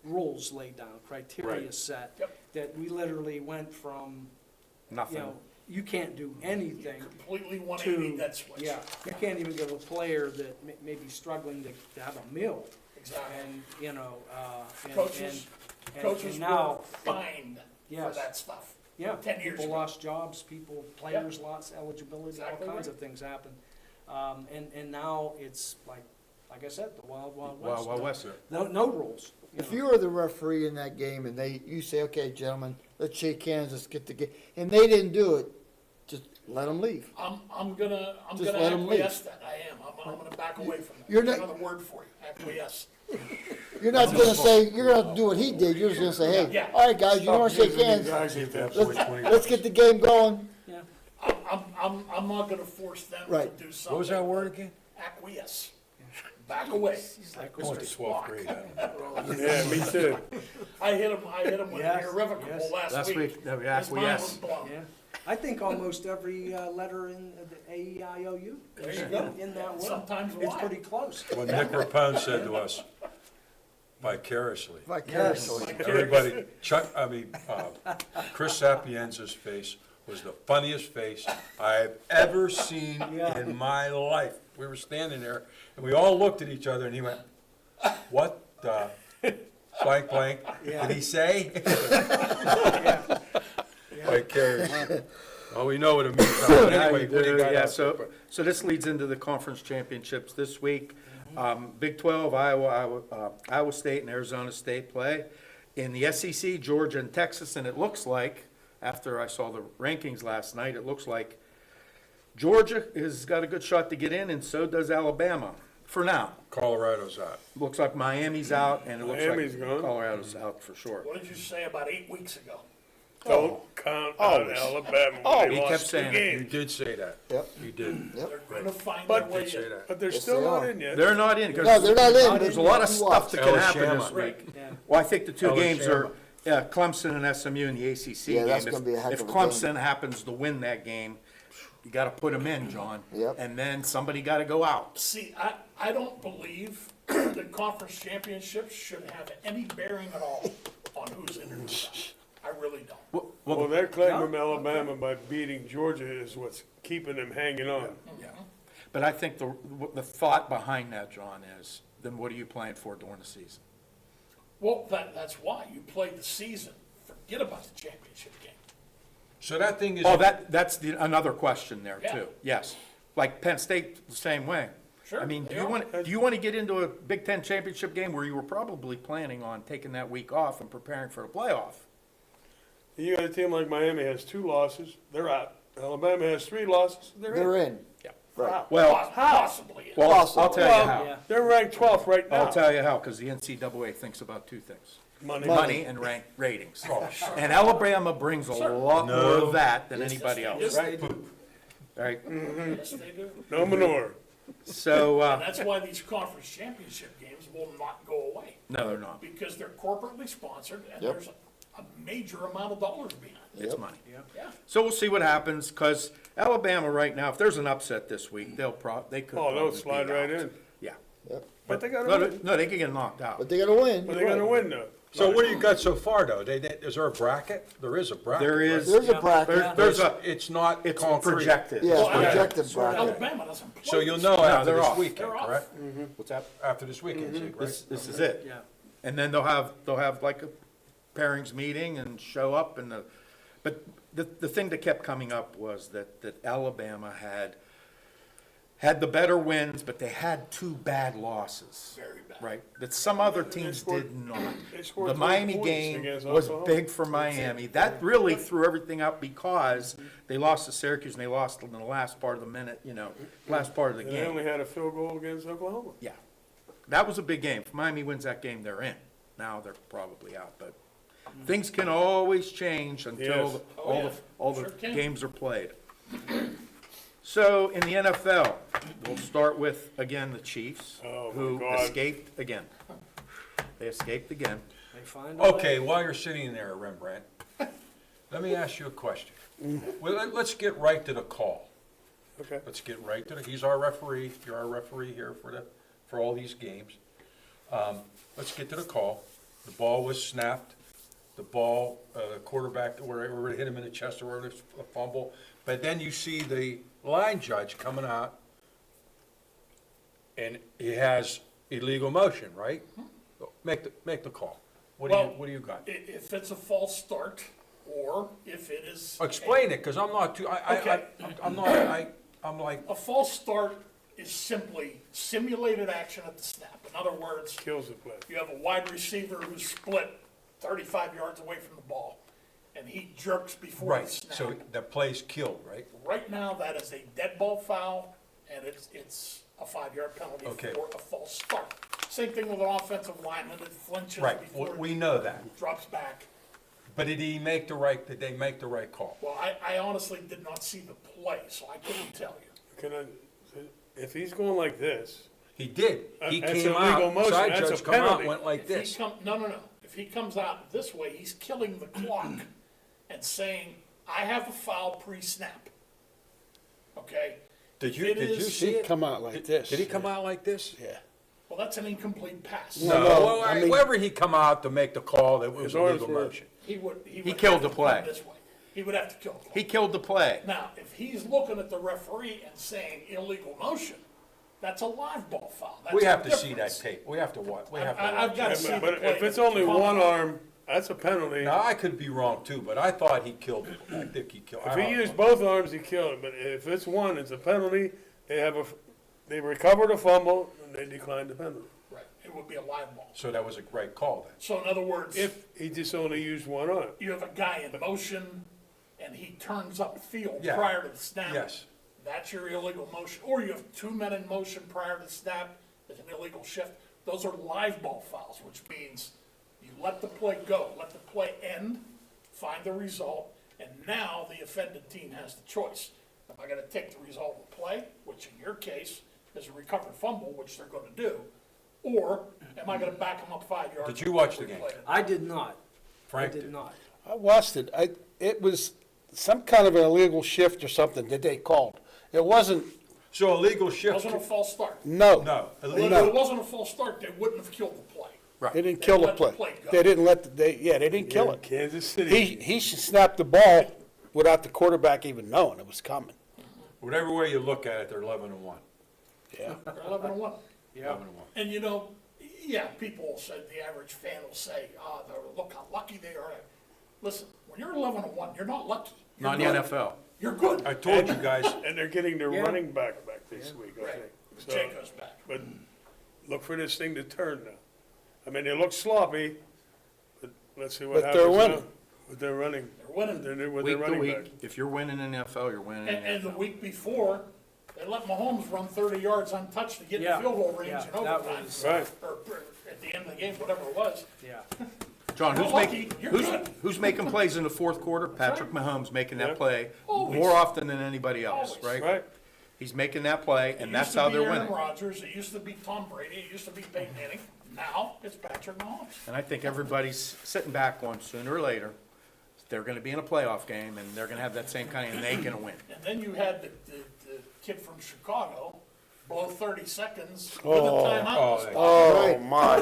rules laid down, criteria Right. set. Yep. That we literally went from, you Nothing. know, you can't do anything Completely 180 to, that switch. yeah, you can't even give a player that may be struggling to have a meal. Exactly. And, you know, and Coaches now, were fined for Yes. that stuff. yeah, 10 years people ago. lost jobs, players lost eligibility, all Exactly kinds right. of things happened. And now it's like I said, the wild, wild west. Wild, Wild West. No rules. If you were the referee in that game and you say, okay, gentlemen, let's shake hands, let's get the game, and they didn't do it, just let them leave. I'm gonna Just let 'em acquiesce that, I am, I'm gonna back away from that. You're There's not- another word for you, acquiesce. You're not gonna say, you're gonna do what he did, you're just gonna say, hey, Yeah. all right, guys, you wanna shake hands, let's get the game going. Yeah. I'm not gonna force them to Right. do something. What was that word again? Acquiesce. Back away. I went to 12th grade. I don't know. yeah, me too. I hit him with Yes, an irrevocable yes. last Last week. week, His mind acquiesce. was blown. Yeah. I think almost every letter in the AEIOU There is you go. in that word. Sometimes It's why? pretty close. What Nick Rapone said to us, vicariously. Vicariously. Everybody, Chris Sapienza's face was the funniest face I've ever seen in my life. We were standing there, and we all looked at each other, and he went, "What the blank blank did he say?" Vicarious. Well, we know what it means. But anyway, what do you got Yeah, out so, there? so this leads into the conference championships this week. Big 12, Iowa State and Arizona State play. In the SEC, Georgia and Texas, and it looks like, after I saw the rankings last night, it looks like Georgia has got a good shot to get in, and so does Alabama, for now. Colorado's out. Looks like Miami's out, and it looks Miami's like gone. Colorado's out for sure. What did you say about 8 weeks ago? Don't count on Alabama. when they he kept lost two saying it. You games. did say that. Yep. You did. They're gonna find But- their way Did say in. that. But they're Yes, still they not are. in yet. They're not in, No, they're not in. there's a lot of stuff that can happen this Alabama. week. Yeah. Well, I think the two Alabama. games are Clemson and SMU in the ACC Yeah, game. that's gonna be a heck If of a Clemson happens to win that game, you gotta put them in, John. Yep. And then somebody gotta go out. See, I don't believe that conference championships should have any bearing at all on who's in or not. I really don't. Well, their claim from Alabama by beating Georgia is what's keeping them hanging on. But I think the thought behind that, John, is, then what are you playing for during the season? Well, that's why you play the season. Forget about the championship game. So that thing is. Oh, that's another question there Yeah. too, yes. Like Penn State, the same way. Sure, I mean, they do are. you want to get into a Big Ten championship game where you were probably planning on taking that week off and preparing for the playoff? You got a team like Miami has 2 losses, they're out. Alabama has 3 losses, they're They're in. in. Yeah. Right. Well, Possibly. well, I'll tell you Well, how. Yeah. they're ranked 12th right now. I'll tell you how, because the NCAA thinks about two things. Money and ratings. And Alabama brings a lot more of that than anybody else, Yes, they do. right? Yes, they do. No manure. So, And that's why these conference championship games will not go away. no, they're not. Because they're corporately sponsored and Yep. there's a major amount of dollars behind it. It's Yep. money. Yeah. So we'll see what happens, because Alabama right now, if there's an upset this week, they could. Oh, they'll probably slide be right out. in. Yeah, But they gotta win. No, they could get knocked out. But they gotta win. But you're they gotta right. win though. So what do you got so far, though? Is there a bracket? There is a bracket. There is. right? There's a bracket. There's It's not it's concrete. projected. Yeah, Well, projected bracket. Alabama doesn't play. So you'll know No, after they're this off. weekend, They're off. correct? What's that? After this weekend, right? This is it. Yeah. And then they'll have like a pairings meeting and show up but the thing that kept coming up was that Alabama had the better wins, but they had 2 bad losses. Very bad. Right, that some other They teams scored- did not. they scored The 3 Miami points game against was Oklahoma. big for Miami. That really threw everything up because they lost to Syracuse and they lost in the last part of the minute, last part of the And they game. only had a field goal against Oklahoma. Yeah, that was a big game. If Miami wins that game, they're in. Now they're probably out, but things can always change until Yes. all Sure the can. games are played. So in the NFL, we'll start with, again, the Chiefs, Oh, my who God. escaped again. They escaped again. They find a way. Okay, while you're sitting there, Rembrandt, let me ask you a question. Well, let's get right to the call. Okay. Let's get right to he's our referee, you're our referee here for all these games. Let's get to the call. The ball was snapped. The ball, quarterback, wherever it hit him in the chest or wherever it's a fumble. But then you see the line judge coming out, and he has illegal motion, right? Make the call. What do you got? If it's a false start, or if it is. Explain it, because I'm not too, Okay. I'm like, A false start is simply simulated action at the snap. In other words, Kills the play. you have a wide receiver who's split 35 yards away from the ball, and he jerks before right, the snap. so the play's killed, right? Right now, that is a dead ball foul, and it's a 5-yard penalty Okay. for a false start. Same thing with an offensive lineman that flinches Right, before we know that. drops back. But did they make the right call? Well, I honestly did not see the play, so I couldn't tell you. If he's going like this, He did. He That's came illegal out, motion. side That's judge a come out, penalty. went like If this. No. If he comes out this way, he's killing the clock and saying, I have a foul pre-snap. Okay? Did you It see is- it? Come out like this. Did he come out like this? Yeah. Well, that's an incomplete pass. No, No, well, I mean- wherever he come out to make the call, that was His arms illegal were- motion. He would killed have the to play. come this way. He would have to kill the clock. He killed the play. Now, if he's looking at the referee and saying illegal motion, that's a live ball foul. That's We have the to see that difference. tape. We have to watch. We have to I've watch got to it. see the but play. if it's only one arm, that's a penalty. Now, I could be wrong too, but I thought he killed it. I think he killed. If I he don't used know. both arms, he killed it. But if it's one, it's a penalty. They recovered a fumble and they declined the penalty. Right, it would be a live ball. So that was a great call then. So in other words, If he just only used one arm. you have a guy in motion and he turns up field Yeah. prior to the snap, Yes. that's your illegal motion. Or you have 2 men in motion prior to the snap, there's an illegal shift. Those are live ball fouls, which means you let the play go, let the play end, find the result, and now the offended team has the choice. Am I gonna take the result of the play, which in your case is a recovered fumble, which they're gonna do, or am I gonna back them up 5 yards? Did you watch the and game? replay it? I did not. Frank I did did. not. I watched it. It was some kind of an illegal shift or something that they called. It wasn't, So illegal It shift. wasn't a false start. no. No. Well, Illegal. if it wasn't a false start, they wouldn't have killed the play. They didn't kill the let the play. play go. They didn't let, they didn't kill it. Kansas City. He snapped the ball without the quarterback even knowing it was coming. Whatever way you look at it, they're 11-1. Yeah. They're 11-1. Yeah. 11-1. And you know, yeah, people will say, the average fan will say, look how lucky they are. Listen, when you're 11-1, you're not lucky. You're Not in the good. NFL. You're good. I told you guys. And they're getting their Yeah. running back this week, I Right. think. So, Jay goes back. but look for this thing to turn now. I mean, they look sloppy, but let's see what But happens they're now. winning. But they're running. They're winning. They're with their Week to running back. week, if you're winning in the NFL, you're winning in And the the NFL. week before, they let Mahomes run 30 yards untouched to get in Yeah. the field goal range Yeah, in that overtime. was- Right. Or at the end of the game, whatever it was. Yeah. John, You're lucky. You're good. who's making plays in the fourth quarter? Patrick Mahomes making Yeah. that play Always. more often than anybody else, Always. right? Right? He's making that play, It and used that's to how be they're Aaron winning. Rodgers, it used to be Tom Brady, it used to be Peyton Manning. Now, it's Patrick Mahomes. And I think everybody's sitting back going, sooner or later, they're gonna be in a playoff game, and they're gonna have that same kind of, and they're gonna win. And then you had the kid from Chicago below 30 seconds with a timeout. Oh, my,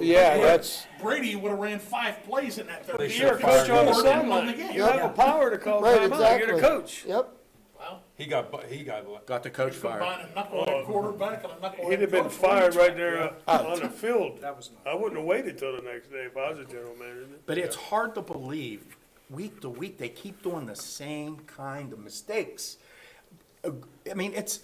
yeah, that's, Brady would have ran 5 plays in that 30 You're a seconds. coach on the Scored and won sideline. game. You have the power to call Right, timeout. exactly. You're the coach. Yep. Well, He got the coach fired. combine a knucklehead quarterback and a knucklehead He'd have been coach. fired right there on the field. That was I wouldn't have waited till the next day if I was a general manager. But it's hard to believe, week to week, they keep doing the same kind of mistakes. I mean, it's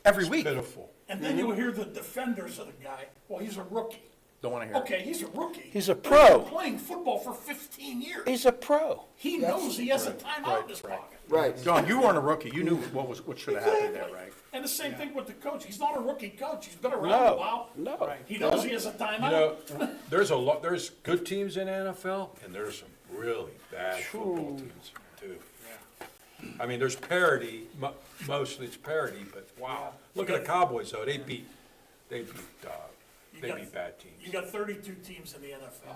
every week. pitiful. And then you hear the defenders of the guy, well, he's a rookie. Don't want to hear it. Okay, he's a rookie. He's a But pro. He's been playing football for 15 years. he's a pro. He knows he has a timeout in his pocket. Right. John, you weren't a rookie. You knew what should have happened there, right? And the same thing with the coach. He's not a rookie coach. He's been around No, a while. no. He knows he has a timeout. You know, there's good teams in NFL, and there's some really bad football teams too. I mean, there's parity, mostly it's parity, but wow. Look at the Cowboys though, they beat bad teams. You got 32 teams in the NFL.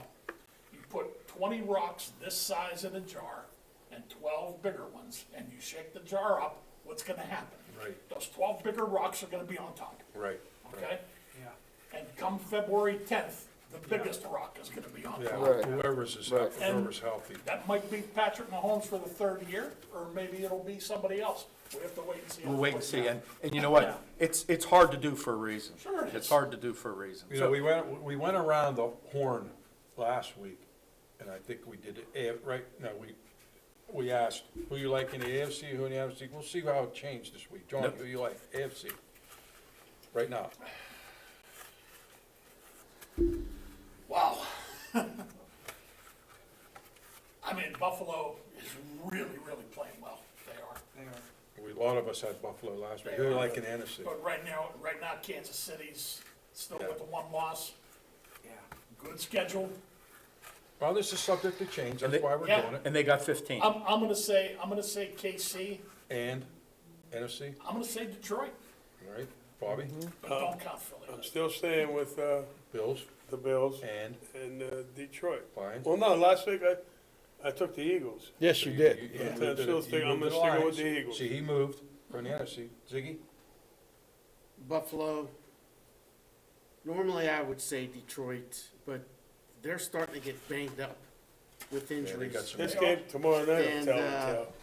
You put 20 rocks this size in a jar and 12 bigger ones, and you shake the jar up, what's gonna happen? Right. Those 12 bigger rocks are gonna be on top, Right. okay? Yeah. And come February 10th, the biggest rock is gonna be on Yeah, top. Right. whoever's healthy. That might be Patrick Mahomes for the 3rd year, or maybe it'll be somebody else. We have to wait and see. how We'll it wait and plays see, out. and you know what? Yeah. It's hard to do for a reason. Sure it It's is. hard to do for a reason. You know, we went around the horn last week, and I think we did it, right, no, we asked, who you like in the AFC, who in the NFC, we'll see how it changed this week. John, Yep. who you like, AFC, right now? Wow. I mean, Buffalo is really, really playing well. They are. They are. A lot of us had Buffalo last week, who you like in the NFC? But right now, Kansas City's still with the 1 loss. Yeah. Good schedule. Well, this is subject to change, And that's they- why we're Yeah. doing it. And they got 15. I'm gonna say KC. And NFC, I'm gonna say Detroit, all right, Bobby, but don't count Philly. I'm still staying with Bills, the Bills and and Detroit. Lions. Well, no, last week I took the Eagles. Yes, you did. You I'm moved still it- sticking- you I'm moved gonna the stick with Lions. the Eagles. See, he moved from the NFC. Ziggy? Buffalo. Normally I would say Detroit, but they're starting to get banged up with Yeah, they injuries. got some This game tomorrow night will And, tell the tale.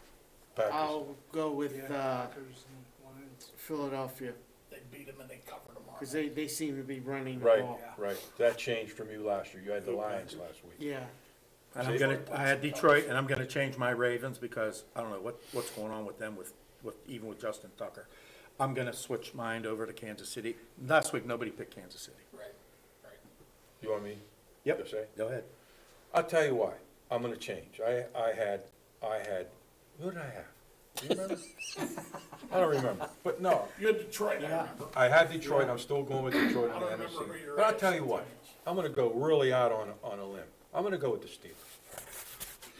Packers. I'll go with Yeah, Packers and Lions. Philadelphia, They beat them and they covered them all. because they seem to be running the Right, ball. right. That changed from you last year. You had the Lions last week. Yeah, And I had Detroit, and I'm gonna change my Ravens because I don't know what's going on with them even with Justin Tucker. I'm gonna switch mine over to Kansas City. Last week, nobody picked Kansas City. Right, right. You want me Yep, to say? go ahead. I'll tell you why. I'm gonna change. I had, who did I have? Do you remember? I don't remember, but no. You had Detroit, I remember. I had Detroit. I'm still going with Detroit I on don't the remember who NFC. your But I'll tell AFC you what, team is. I'm gonna go really out on a limb. I'm gonna go with the Steelers.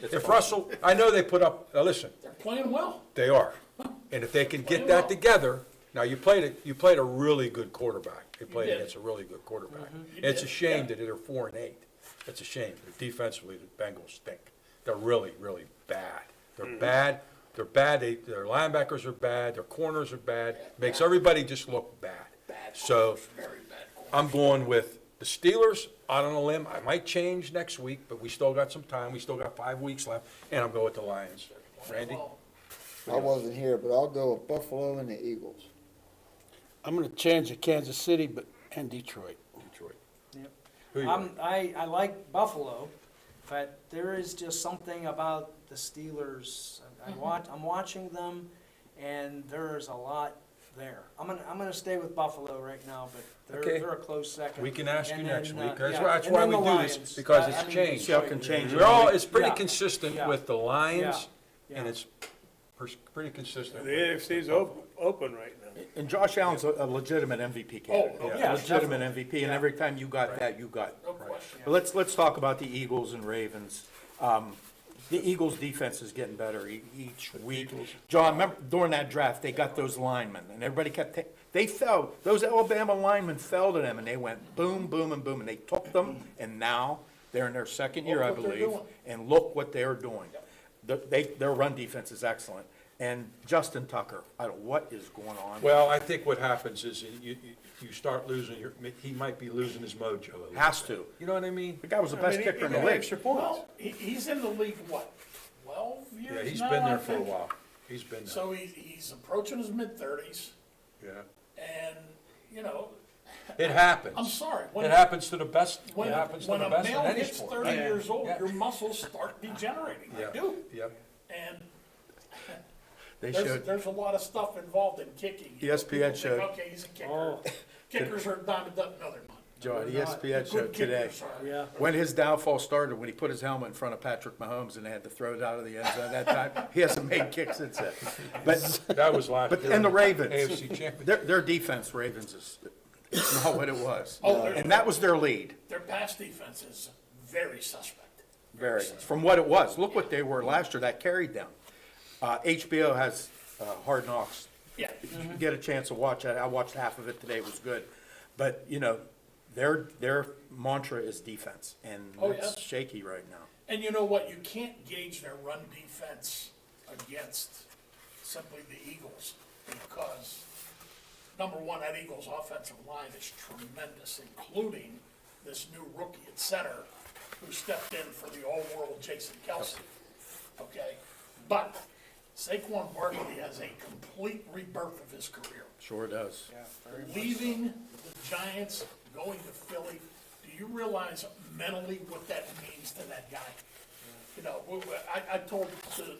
It's If fine. Russell, I know they put up, now listen, They're playing well. they are. And if they can get that together, now you played a really good quarterback. They played did. against a really good quarterback. You It's a did, shame yeah. that they're 4-8. It's a shame. Defensively, the Bengals stink. They're really, really bad. They're bad. They're bad. Their linebackers are bad. Their corners are bad. Makes everybody just look bad. So Very bad. I'm going with the Steelers out on a limb. I might change next week, but we still got some time. We still got 5 weeks left, and I'm going with the Lions. Randy? Well, I wasn't here, but I'll go with Buffalo and the Eagles. I'm gonna change to Kansas City, and Detroit. Detroit. Yep. Who you like? I like Buffalo, but there is just something about the Steelers. I'm watching them, and there's a lot there. I'm gonna stay with Buffalo right now, but Okay. they're a close second. We can ask you And next then, week. yeah, That's and why then we the do this, Lions. because I it's mean, changed. See how it can change. It's pretty Yeah. consistent Yeah. with the Lions, Yeah. and it's pretty consistent. The AFC's open right now. And Josh Allen's a legitimate MVP candidate. Oh, yeah, Legitimate MVP, and every time you got that, you got. no question. But let's talk about the Eagles and Ravens. The Eagles' defense is getting better each week. John, remember during that draft, they got those linemen, and everybody kept, they fell, those Alabama linemen fell to them, and they went boom, boom, and boom, and they took them, and now they're in their second year, I Look what they're believe, doing. and look what they're doing. Their run defense is excellent. And Justin Tucker, I don't know what is going on. Well, I think what happens is you start losing he might be losing his mojo a little Has bit. to. You know what I mean? The guy was the best kicker in the league. Well, he's in the league, what, 12 years now? Yeah, he's been I there for a think? while. He's been there. So he's approaching his mid-30s, Yeah. and, you know, It happens. I'm sorry. It happens to the best, it when happens to when the a best in male any hits sport. 30 years old, Yeah. your muscles start degenerating. Yeah. They do. Yep. And They there's, showed, there's a lot of stuff involved in kicking. You know, ESPN people think, showed- okay, he's a kicker. Kickers are a dime a dozen. No, they're not. John, They're not. ESPN Good showed today, kickers are. Yeah. when his downfall started, when he put his helmet in front of Patrick Mahomes and they had to throw it out of the end zone that time, he hasn't made kicks since then. But, That was last but, year. and the Ravens, AFC championship. their defense, Ravens, is not what it was. Oh, they're- And that was their lead, Their pass defense is very suspect. very, from what it was. Look what they were last year, that carried them. HBO has Hard Knocks. Yeah. If you get a chance to watch that, I watched half of it today, it was good. But, you know, their mantra is defense, and Oh, it's yeah. shaky right now. And you know what? You can't gauge their run defense against simply the Eagles because, number one, that Eagles offensive line is tremendous, including this new rookie at center who stepped in for the all-world Jason Kelsey. Okay? But Saquon Barkley has a complete rebirth of his career. Sure does. Leaving the Giants, going to Philly, do you realize mentally what that means to that guy? You know, I told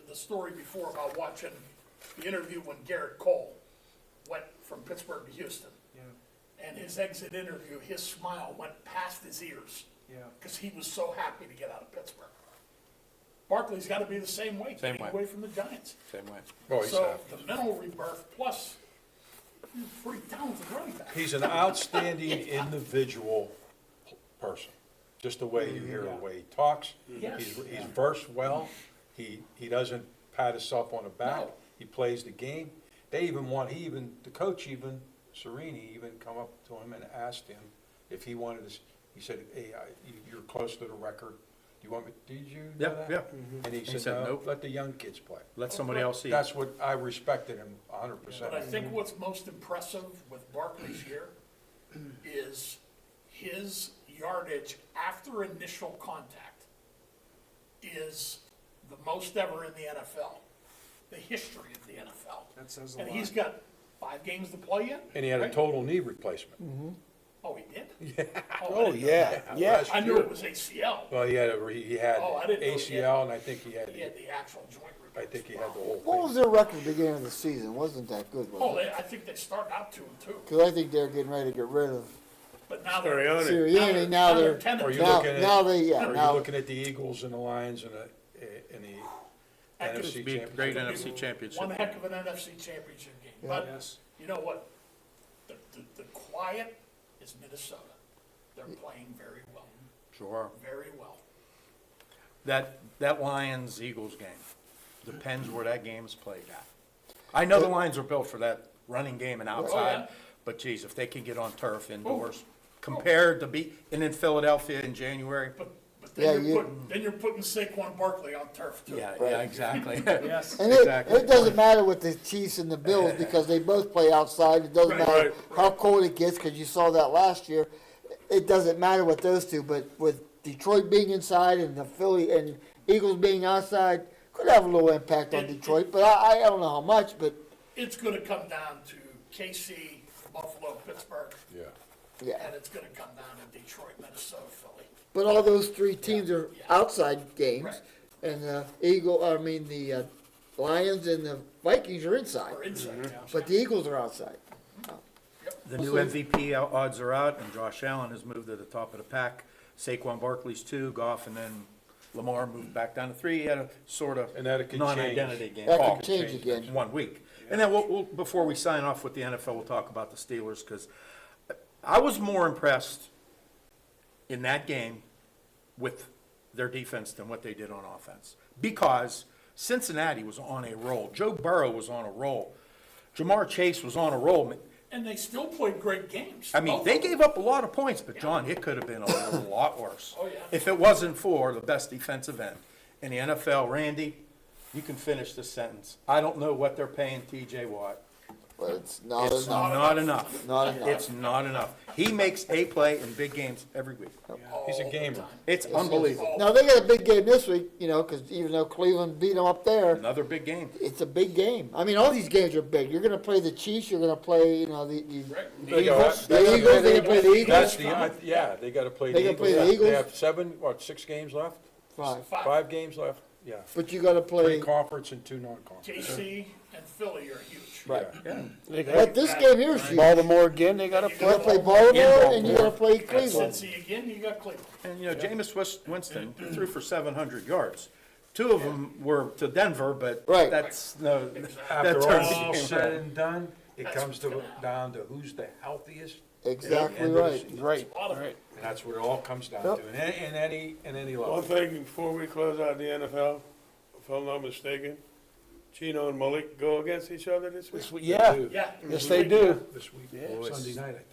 the story before about watching the interview when Garrett Cole went from Pittsburgh to Houston. Yeah. And his exit interview, his smile went past his ears. Yeah. Because he was so happy to get out of Pittsburgh. Barkley's got to be the same way, Same getting way. away from the Giants. Same way. Oh, he's So happy. the mental rebirth plus, he's a pretty talented running back. He's an outstanding individual person, just the way you hear the way he talks. Yes. He's versed well. He doesn't pat himself on the back. No. He plays the game. The coach Serini even come up to him and asked him if he wanted to, he said, hey, you're close to the record. Do you want me, did you know Yeah, that? yeah. And he said, said, no, nope. let the young kids play. Let somebody else see. That's what, I respected him 100%. But I think what's most impressive with Barkley's year is his yardage after initial contact is the most ever in the NFL, the history of the NFL. That says a And lot. he's got 5 games to play yet. And he had a right? total knee replacement. Oh, he did? Yeah. Oh, yeah, yeah. I knew it was ACL. Well, he had Oh, I didn't know he had- ACL, and I think he had, He had the actual joint I replacement. think he had the whole What was thing. their record at the beginning of the season? Wasn't that good, Oh, was it? I think they started out 2-2, Because I think they're getting ready to get rid of but now Sirianni. they're. Sirianni, now they're, 10 Are you now, looking at- now they, yeah, Are you now, looking at the Eagles and the Lions and the That could NFC be a championship? great It'll be NFC championship. One heck of an NFC championship game. But Yes. you know what? The quiet is Minnesota. They're playing very well, Sure. very well. That Lions-Eagles game depends where that game's played at. I know the Lions are built for that running game and outside, but geez, if they can get on turf indoors, compared to and in Philadelphia in January, But Yeah, then you're putting Saquon Barkley on turf too. yeah, exactly. Yes. and Exactly. it doesn't matter with the Chiefs and the Bills because they both play outside. It doesn't Right. matter Right. how cold it gets because you saw that last year. It doesn't matter with those two, but with Detroit being inside and the Philly and Eagles being outside, could have a little impact on Detroit, but I don't know how much, but It's gonna come down to KC, Buffalo, Pittsburgh, Yeah. yeah. and it's gonna come down to Detroit, Minnesota, Philly. But all those 3 teams are Yeah. outside games, Right. and the Lions and the Vikings are inside, Or inside, yeah. but the Eagles are outside. The new MVP odds are out, and Josh Allen has moved to the top of the pack. Saquon Barkley's 2, Goff, and then Lamar moved back down to 3. He had a sort of And that could non-identity change. game. That Oh, could change again. 1 week. And then before we sign off with the NFL, we'll talk about the Steelers, because I was more impressed in that game with their defense than what they did on offense. Because Cincinnati was on a roll. Joe Burrow was on a roll. Jamar Chase was on a roll. And they still played great games. I mean, both they of them. gave up a lot of points, but John, it could have been a lot worse. Oh, yeah. If it wasn't for the best defensive end in the NFL, Randy, You can finish this sentence. I don't know what they're paying TJ Watt. But it's not It's enough. not enough. Not enough. It's not enough. He makes a play in big games every week. He's a gamer. It's unbelievable. Now, they got a big game this week, you know, because even though Cleveland beat them up there, Another big game. it's a big game. I mean, all these games are big. You're going to play the Chiefs. You're going to play, you know, the Eagles. The Eagles. They're going to play the Eagles. That's yeah, they gotta play the They Eagles. gotta play the Eagles. They have 6 games left? 5. 5 games left, yeah. But you got to 3 play. conference and 2 non-conference. JC and Philly are huge. Right. They But got this game here is huge. Baltimore again, they gotta You You got to play. play Baltimore and you got to play And Cleveland. Cincy again, you got Cleveland. And, you know, Jameis Winston threw for 700 yards. 2 of them were to Denver, but Right. that's no. After that turns the all game said around. and done, it comes down to who's the healthiest. Exactly End of the right. season. Right, A lot of right. And that's what it all comes down Yep. to, in any One level. thing before we close out the NFL, if I'm not mistaken, Gino and Malik go against each other this week? Yeah, Yeah. yes, they do. This week, Yeah. Sunday night, I think,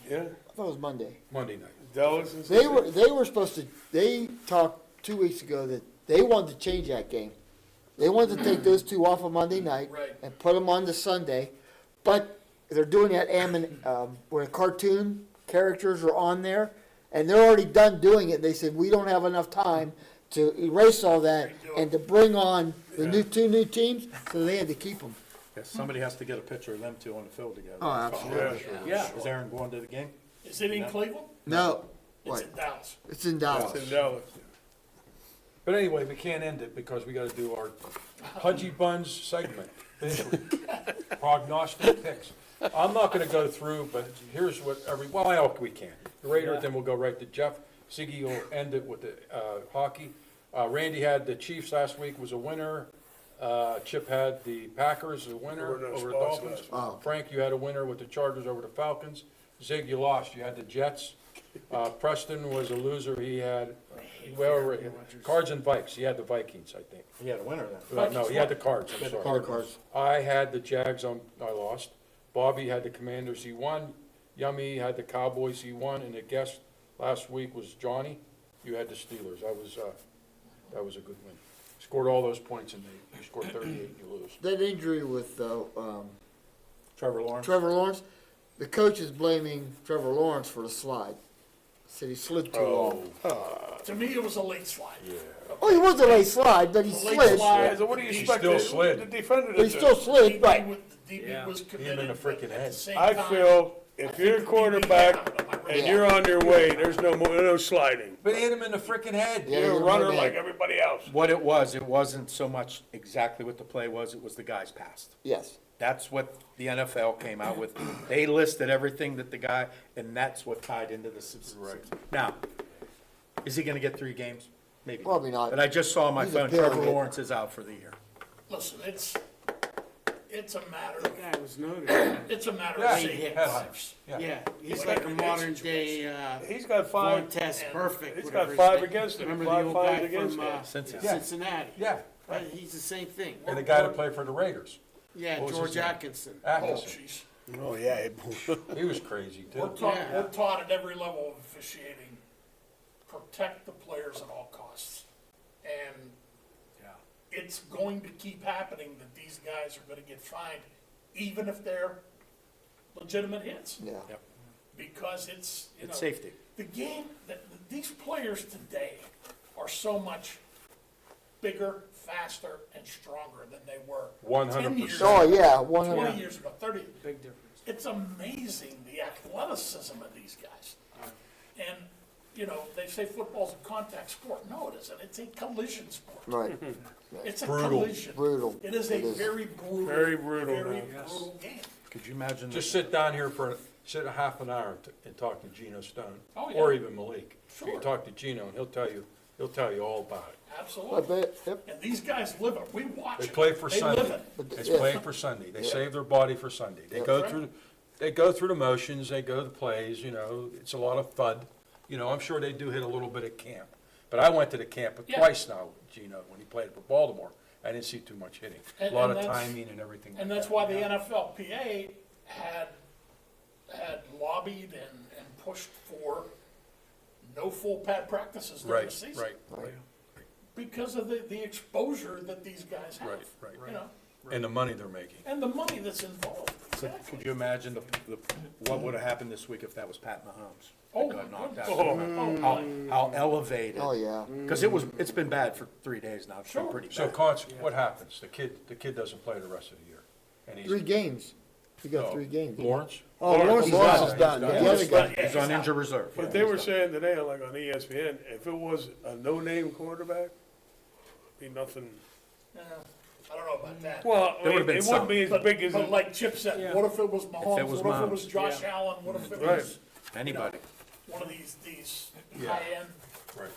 Yeah, I thought it was Monday. Monday night. Dallas and They were supposed to, they talked 2 weeks ago that they wanted to change that game. They wanted to take those 2 off of Monday night Right. and put them on to Sunday, but they're doing that where cartoon characters are on there, and they're already done doing it. They said, we don't have enough time to erase all that and to bring on the 2 new teams, so they had to keep them. Yes, somebody has to get a picture of them 2 on the field together. Oh, absolutely. Yeah. Is Aaron going to the game? Is it in Cleveland? No, It's what? in Dallas. It's in Dallas. in Dallas. But anyway, we can't end it because we gotta do our Pudgy Buns segment. Prognostic picks. I'm not gonna go through, but here's what well, I hope we can. The Raiders, then we'll go right to Jeff. Siggy will end it with the, hockey. Randy had the Chiefs last week, was a winner. Chip had the Packers, a winner There were no over the spots Dolphins. last week. Oh. Frank, you had a winner with the Chargers over the Falcons. Zig, you lost, you had the Jets. Preston was a loser, he had, Cards and Vikes, he had the Vikings, I think. He had a winner then. No, he had the Cards, I'm sorry. Cards. I had the Jags, I lost. Bobby had the Commanders, he won. Yummy had the Cowboys, he won. And the guest last week was Johnny. You had the Steelers. That was a good win. Scored all those points and you scored 38 and you lose. That injury with Trevor Lawrence. Trevor Lawrence, the coach is blaming Trevor Lawrence for the slide. Said he slid too long. To me, it was a late slide. Oh, he was a late slide, but he Late slid. slide. Yeah, so what do you He expect? still the- slid. The defender But he to still do? slid, right. The DB Yeah. was Hit him committed. in the frickin' but at head. the same I time, feel if you're a quarterback and Yeah. you're on your way, there's no sliding. But hit him in the frickin' head. Yeah, You're a you're runner right. like everybody else. What it wasn't so much exactly what the play was, it was the guy's past. Yes. That's what the NFL came out with. They listed everything that the guy, and that's what tied into the Right. Now, is he gonna get 3 games? Maybe. Probably not. But I just saw on my He's a phone, pill Trevor hitter. Lawrence is out for the year. Listen, it's a matter The of, guy was noted. it's a matter Yeah, of he saving had lives. Yeah, he's He's like got a an modern extra day, He's got 5. Test perfect. He's whatever got his 5 name- against him, Remember 5 the old fines guy against from him. Cincinnati? Yeah, He's the same thing. and the guy that played for the Raiders, Yeah, What was George his name? Atkinson. Oh, Atkinson. jeez. Oh, yeah. He was crazy We're too. taught, Yeah. we're taught at every level of officiating, protect the players at all costs. And it's going to keep happening that these guys are gonna get fined, even if they're legitimate hits. Yeah. Because it's, you know. It's safety. The game, these players today are so much bigger, faster, and stronger than they were 10 years 100%. ago, Oh, yeah, 20 100. years ago, 30. Big difference. It's amazing the athleticism of these guys. And, you know, they say football's a contact sport. No, it isn't. It's a collision sport. Right. It's a Brutal. collision. Brutal. It is a It is. very brutal, Very brutal, very man. brutal game. Could you imagine? Just sit down here sit a half an hour and talk to Geno Stone, Oh, yeah. or even Malik. You Sure. can talk to Geno and he'll tell you all about it. I Absolutely. bet, yep. And these guys live it. We watch They it. play for They Sunday. live it. It's Yeah. playing for Sunday. They Yeah. save their body for Sunday. They Yeah. go through, they go through the motions. They go to the plays. You know, it's a lot of thud. You know, I'm sure they do hit a little bit at camp. But I went to the camp Yeah. twice now with Geno when he played for Baltimore. I didn't see too much hitting. And- A lot and of that's- timing and everything. And like that's that. why the NFLPA had lobbied and pushed for no full pad practices during Right, the season. right. because of the exposure that these guys have. Right. You know, And the money they're making. and the money that's involved. So could you imagine what would have happened this week if that was Pat Mahomes? Oh, Got knocked out. oh, How elevated. Oh, yeah. Because it's been bad for 3 days now. It's been Sure. pretty bad. So, what happens? The kid doesn't play the rest of the year. And he's 3 games. He got Oh, 3 games. Lawrence? Oh, Lawrence is done. done. Yeah. The other guy, He's on injured reserve. But they were saying today, like on ESPN, if it was a no-name quarterback, be nothing. yeah, I don't know about that. Well, There would've been it some. wouldn't be as big as. But like Chip said, Yeah. what if it was Mahomes? was What if it was Mahomes? Josh Yeah. Allen? What if it Right. was Anybody. one of these Yeah. high-end? Right.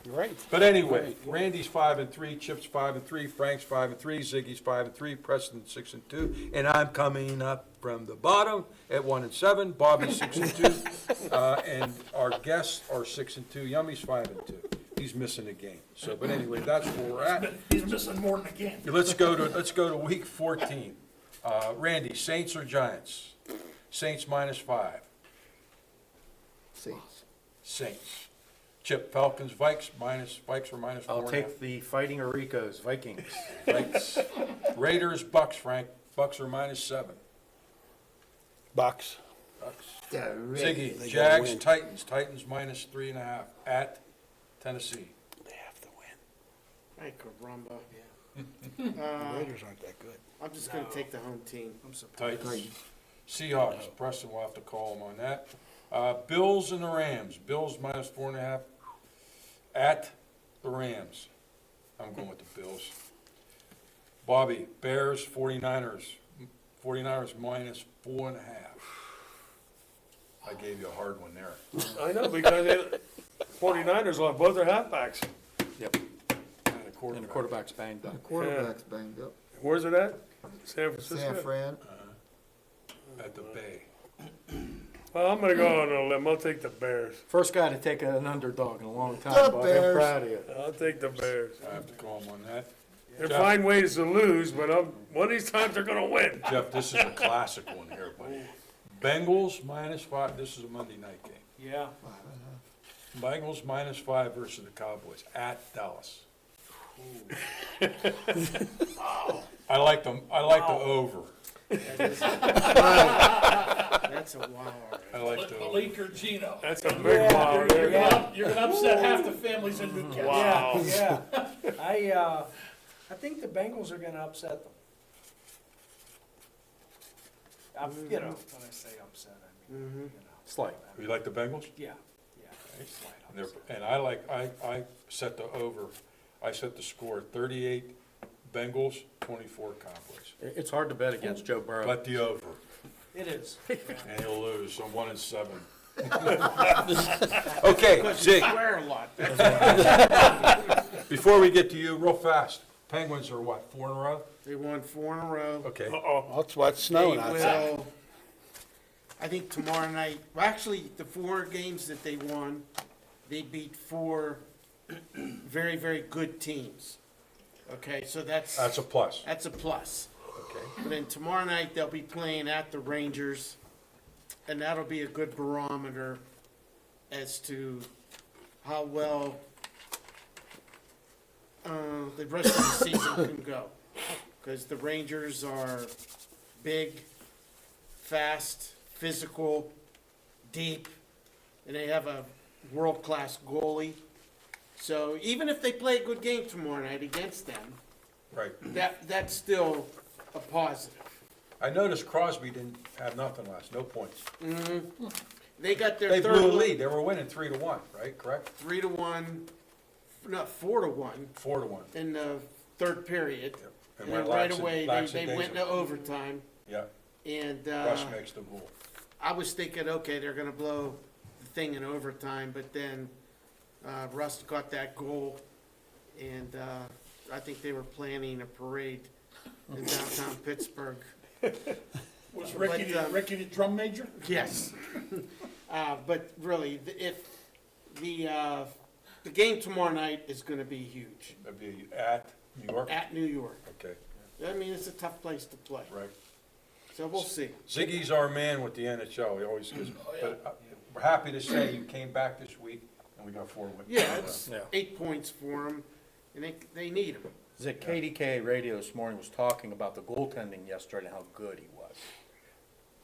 You're right. But anyway, Randy's 5-3, Chip's 5-3, Frank's 5-3, Ziggy's 5-3, Preston's 6-2, and I'm coming up from the bottom at 1-7. Bobby's 6-2, and our guests are 6-2. Yummy's 5-2. He's missing a game. So, but anyway, that's where we're at. He's missing more than a game. Let's go to week 14. Randy, Saints or Giants? Saints -5. Saints. Saints. Chip, Falcons, Vikes are -4. I'll take the Fighting Aricos, Vikings. Vikes. Raiders, Bucks, Frank. Bucks are -7. Bucks. Ziggy, They Jags, gotta win. Titans. Titans -3.5 at Tennessee. They have to win. Ay, caramba. The Raiders aren't that good. I'm just gonna take the home team. I'm surprised. Titans. Seahawks. Preston will have to call him on that. Bills and the Rams. Bills -4.5 at the Rams. I'm going with the Bills. Bobby, Bears, 49ers. 49ers -4.5. I gave you a hard one there. I know, because 49ers will have both their halfbacks. Yep. And a And the quarterback. quarterback's banged up. Quarterback's banged up. Where's it at? San Francisco? San Fran. At the Bay. Well, I'm gonna go on a limb. I'll take the Bears. First guy to take an underdog in a long time, The Bobby. Bears. I'm proud of you. I'll take the Bears. I have to call him on that. They Jeff. find ways to lose, but one of these times they're gonna win. Jeff, this is a classic one here, buddy. Bengals -5. This is a Monday night game. Yeah. Bengals -5 versus the Cowboys at Dallas. I like the over. That's a wow. I like the over. Malik or Gino. That's a big wow. You're gonna upset half the families in Newcastle. Wow. Yeah. I think the Bengals are gonna upset them. You know, when I say upset, I mean, you know. Slight. You like the Bengals? Yeah, slight And they're- upset. And I set the over, I set the score 38 Bengals, 24 Cowboys. It's hard to bet against Joe Burrow. Bet the over, It is. and he'll lose, so 1-7. Okay, Zig, Swear a lot. before we get to you, real fast, Penguins are what, 4 in a row? They won 4 in a row. Okay, Uh-oh. That's what's They snowing outside. will, I think tomorrow night, well, actually, the 4 games that they won, they beat 4 very, very good teams. Okay, so that's a plus. that's a plus. Okay. But then tomorrow night, they'll be playing at the Rangers, and that'll be a good barometer as to how well the rest of the season can go. Because the Rangers are big, fast, physical, deep, and they have a world-class goalie. So even if they play a good game tomorrow night against them, Right. that's still a positive. I noticed Crosby didn't have nothing last, no points. They got their They third blew a one, lead, they were winning 3-1, right, correct? 3-1, no, 4-1 4-1. in the third period. Yep. And went then right laxi- away, they lackadaisical. went into overtime. Yeah, And Russ makes the goal. I was thinking, okay, they're going to blow the thing in overtime, but then Russ got that goal, and I think they were planning a parade in downtown Pittsburgh. Was Ricky, But, Ricky the drum major? Yes. But really, if the game tomorrow night is going to be huge That'd be at New York? at New York. Okay, I mean, it's a tough place to play, right. so we'll see. Ziggy's our man with the NHL, he always gives, but we're happy to say you came back this week, and we got 4 wins. Yeah, it's Yeah. 8 points for them, and they need him. The KDK radio this morning was talking about the goaltending yesterday and how good he was.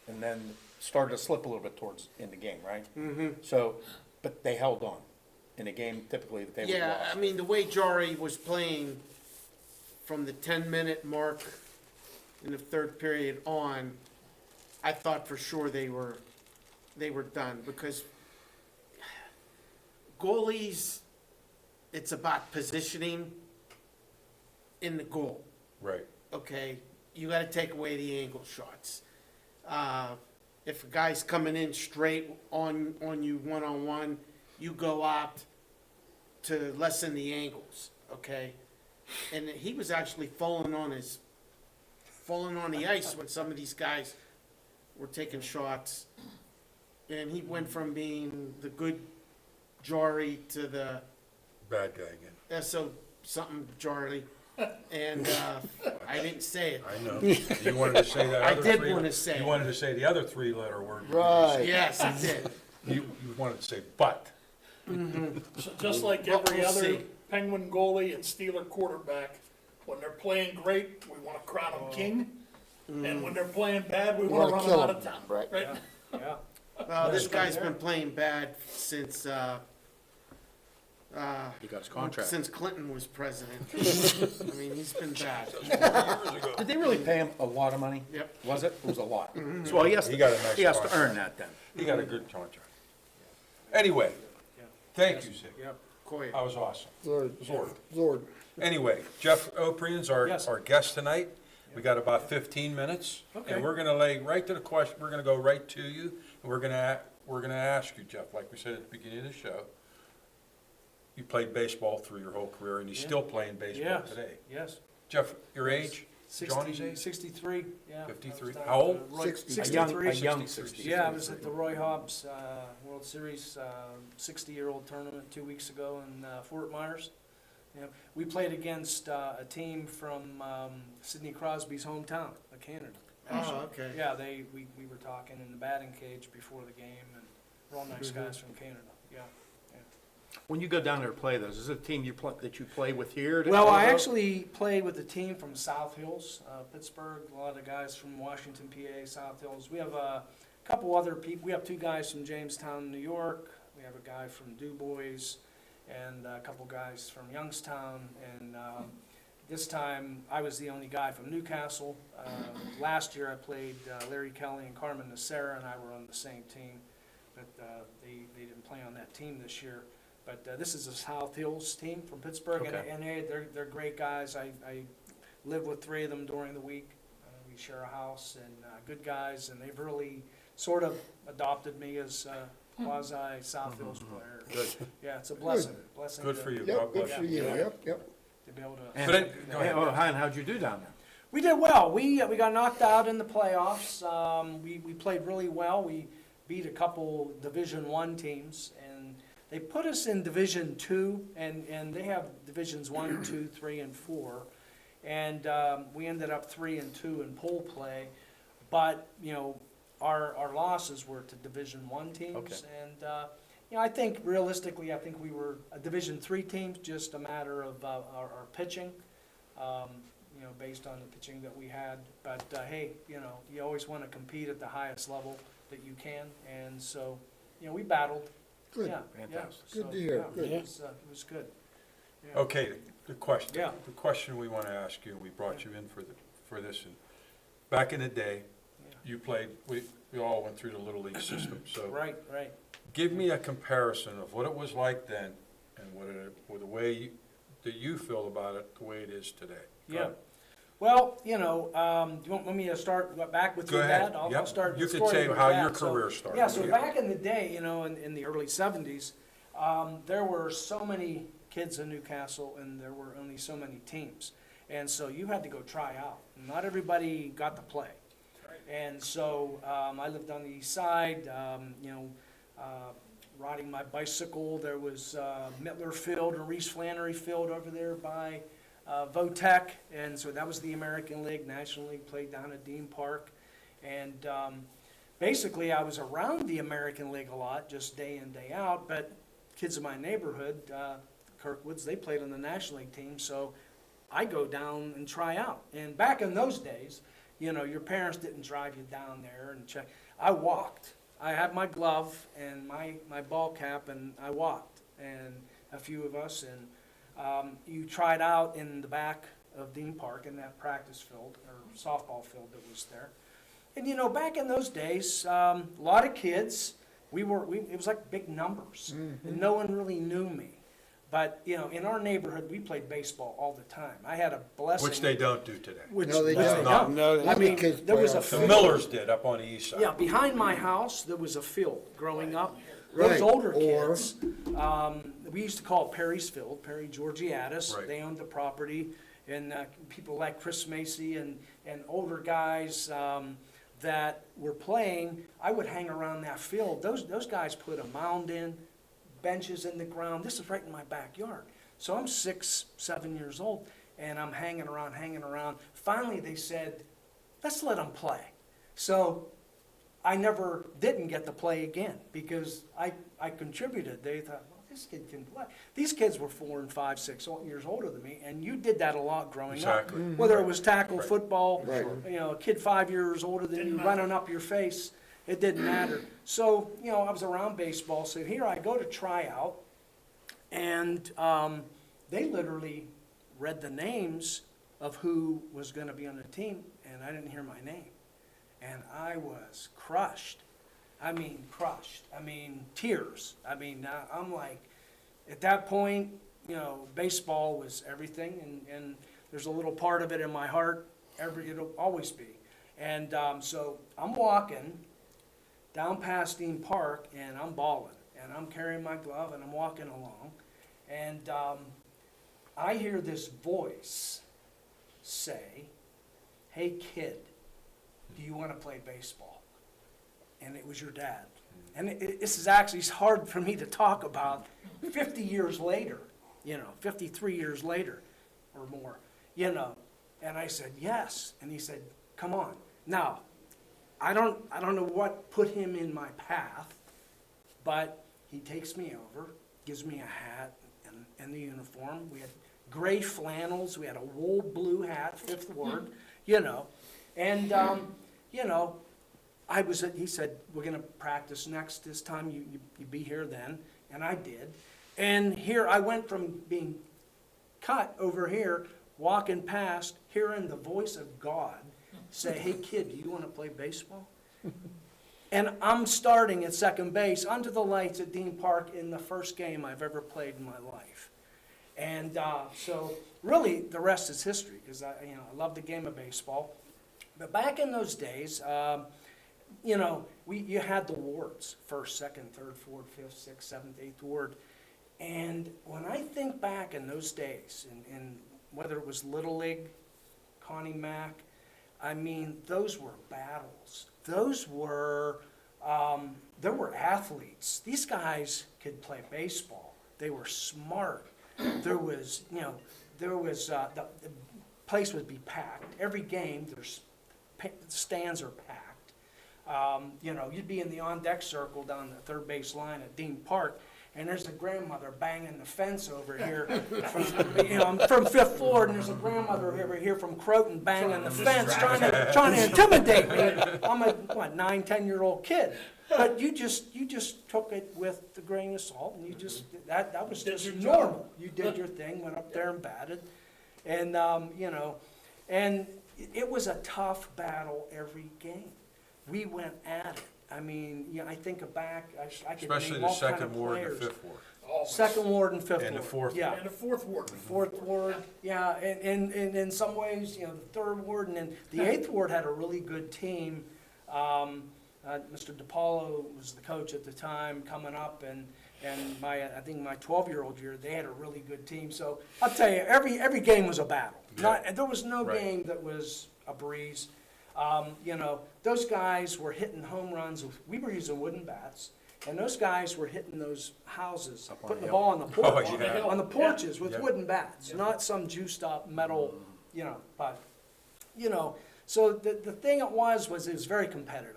And then started to slip a little bit towards in the game, right? Mm-hmm. So, but they held on. In a game typically that they would Yeah, lost. I mean, the way Jari was playing from the 10-minute mark in the third period on, I thought for sure they were done, because goalies, it's about positioning in the goal. Right. Okay, you got to take away the angle shots. If a guy's coming in straight on you one-on-one, you go out to lessen the angles. Okay, and he was actually falling on the ice when some of these guys were taking shots, and he went from being the good Jari to the Bad guy again. SO something Charlie, and I didn't say it. I know. You wanted to say that I other did three- wanna say You it. wanted to say the other three-letter word. Right. Yes, I did. You wanted to say but. Just like But every we'll other see. Penguin goalie and Steeler quarterback, when they're playing great, we want to crown them king. And when they're playing bad, we want to run them out of town. Right. Right? Yeah. Well, this guy's been playing bad since He got his contract. since Clinton was president. I mean, he's been bad. Did they really pay him a lot of money? Yep. Was it? It was a lot. So well, he has He to, got a nice he has to contract. earn that then. He got a good contract. Anyway, thank you, Zig. Yep, Koya. That was awesome. Zord. Zord. Anyway, Jeff O'Prien's Yes. our guest tonight. We got about 15 minutes. Okay. And we're gonna lay right to the question, we're gonna go right to you. And we're gonna ask you, Jeff, like we said at the beginning of the show, you played baseball through your whole career and you're still playing baseball Yes. today. Yes. Jeff, your age? Johnny's age? 63, yeah. 53. I was down How at old? the Roy- 60. A young 63. 63. Yeah, I was at the Roy Hobbs World Series 60-year-old tournament 2 weeks ago in Fort Myers. Yeah, we played against a team from Sidney Crosby's hometown of Canada. Oh, okay. Yeah, we were talking in the batting cage before the game, and we're all nice guys from Canada. Yeah. When you go down there to play those, is it a team that you play with here? Well, I actually played with a team from South Hills, Pittsburgh. A lot of guys from Washington, PA, South Hills. We have a couple other people. We have 2 guys from Jamestown, New York. We have a guy from Du Bois, and a couple guys from Youngstown. And this time, I was the only guy from Newcastle. Last year, I played Larry Kelly and Carmen Nacera, and I were on the same team. But they didn't play on that team this year. But this is a South Hills team from Pittsburgh, Okay. and they're great guys. I live with 3 of them during the week. We share a house, and good guys, and they've really sort of adopted me as quasi South Hills player. Good. Yeah, it's a blessing. Blessing. Good to- for you. God Yep, good bless for you. you. Yep. To be able to. And, But it- go ahead. and how'd you do down there? We did well. We got knocked out in the playoffs. We played really well. We beat a couple Division I teams, and they put us in Division II, and they have Divisions 1, 2, 3, and 4. And we ended up 3-2 in pool play, but our losses were to Division I teams. Okay. And I think realistically, I think we were a Division III team, just a matter of our pitching. Based on the pitching that we had. But hey, you always want to compete at the highest level that you can, and so we battled. Good. Yeah, Fantastic. yeah. Good to hear. Yeah, Good. It was good. Yeah. Okay, the question. Yeah. The question we want to ask you, we brought you in for this, and back in the day, you played, we all went through the Little League system, so. Right. Give me a comparison of what it was like then, and what the way that you feel about it, the way it is today. Go Yeah. ahead. Well, do you want me to start back with Go your ahead. dad? I'll Yep. start You the could story say with how Dad. your career started. Yeah, so Yeah. back in the day, in the early 70s, there were so many kids in Newcastle, and there were only so many teams. And so you had to go try out. Not everybody got to play. And so I lived on the east side, riding my bicycle. There was Mittler Field and Reese Flannery Field over there by Votech, and so that was the American League. National League played down at Dean Park. And basically I was around the American League a lot, just day in, day out, but kids in my neighborhood, Kirkwoods, they played on the National League team, so I go down and try out. And back in those days, you know, your parents didn't drive you down there and check. I walked. I had my glove and my ball cap, and I walked, and a few of us, and you tried out in the back of Dean Park in that practice field, or softball field that was there. And, you know, back in those days, a lot of kids, it was like big numbers, and no one really knew me. But, you know, in our neighborhood, we played baseball all the time. I had a blessing. Which they don't do today. No, they don't. don't. No, I mean, kids there was a play The field. Millers did up on the east side. Yeah, behind my house, there was a field growing up. Those Right, older or- kids, we used to call it Perry's Field, Perry Georgiadis. Right. They owned the property, and people like Chris Macy and older guys that were playing, I would hang around that field. Those guys put a mound in, benches in the ground. This is right in my backyard. So I'm 6, 7 years old, and I'm hanging around. Finally, they said, let's let them play. So I never didn't get to play again because I contributed. They thought, well, this kid can play. These kids were 4 and 5, 6 years older than me, and you did that a lot growing Exactly. up. Whether it was tackle football, Right. you know, a kid 5 years older than you running up your face, it didn't matter. So, you know, I was around baseball, so here I go to try out, and they literally read the names of who was going to be on the team, and I didn't hear my name. And I was crushed. I mean, crushed. I mean, tears. I mean, I'm like, at that point, you know, baseball was everything, and there's a little part of it in my heart. It'll always be. And so I'm walking down past Dean Park, and I'm bawling, and I'm carrying my glove, and I'm walking along, and I hear this voice say, "Hey, kid, do you want to play baseball?" And it was your dad. And this is actually hard for me to talk about 50 years later, you know, 53 years later or more, you know. And I said, yes. And he said, come on. Now, I don't know what put him in my path, but he takes me over, gives me a hat and the uniform. We had gray flannels. We had a wool blue hat, Fifth Ward, you know. And, you know, he said, we're going to practice this time, you be here then. And I did. And here I went from being cut over here, walking past, hearing the voice of God say, hey kid, do you want to play baseball? And I'm starting at second base under the lights at Dean Park in the first game I've ever played in my life. And so really the rest is history because I love the game of baseball. But back in those days, you know, you had the wards, first, second, third, fourth, fifth, sixth, seventh, eighth ward. And when I think back in those days, and whether it was Little League, Connie Mack, I mean, those were battles. Those were, there were athletes. These guys could play baseball. They were smart. There was, you know, the place would be packed. Every game, stands are packed. You know, you'd be in the on-deck circle down the third base line at Dean Park, and there's a grandmother banging the fence over here. I'm from Fifth Floor, and there's a grandmother over here from Croton banging the fence, trying to intimidate me. I'm a 9, 10-year-old kid, but you just took it with the grain of salt, and you just that was just normal. You did your thing, went up there and batted, and you know, and it was a tough battle every game. We went at it. I mean, you know, I think back, I could Especially name the all kind second of ward and the players. fifth ward. Second ward and fifth ward. And the fourth Yeah. And the fourth ward. Fourth ward, yeah, and in some ways, you know, the third ward, and then the eighth ward had a really good team. Mr. DiPaolo was the coach at the time coming up, and I think my 12-year-old year, they had a really good team. So I'll tell you, every game was a battle. There was no game that was a breeze. You know, those guys were hitting home runs. We were using wooden bats, and those guys were hitting those houses, putting the ball on the porch, on the porches with wooden bats, not some juiced up metal, you know. But, you know, so the thing it was very competitive,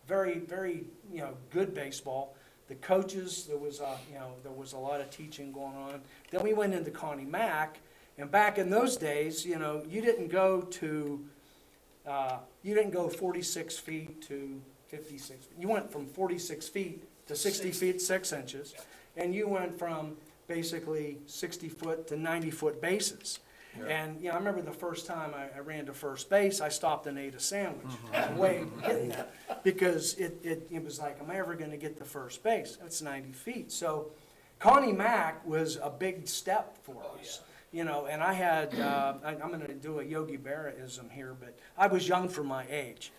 very, very, you know, good baseball. the coaches, there was a lot of teaching going on. Then we went into Connie Mack, and back in those days, you didn't go 46 feet to 56. You went from 46 feet to 60 feet 6 inches, and you went from basically 60 foot to 90 foot bases. And I remember the first time I ran to first base, I stopped and ate a sandwich on the way getting there, because it was like, am I ever going to get to first base? That's 90 feet. So Connie Mack was a big step for us. And I had, I'm going to do a Yogi Berra-ism here, but I was young for my age.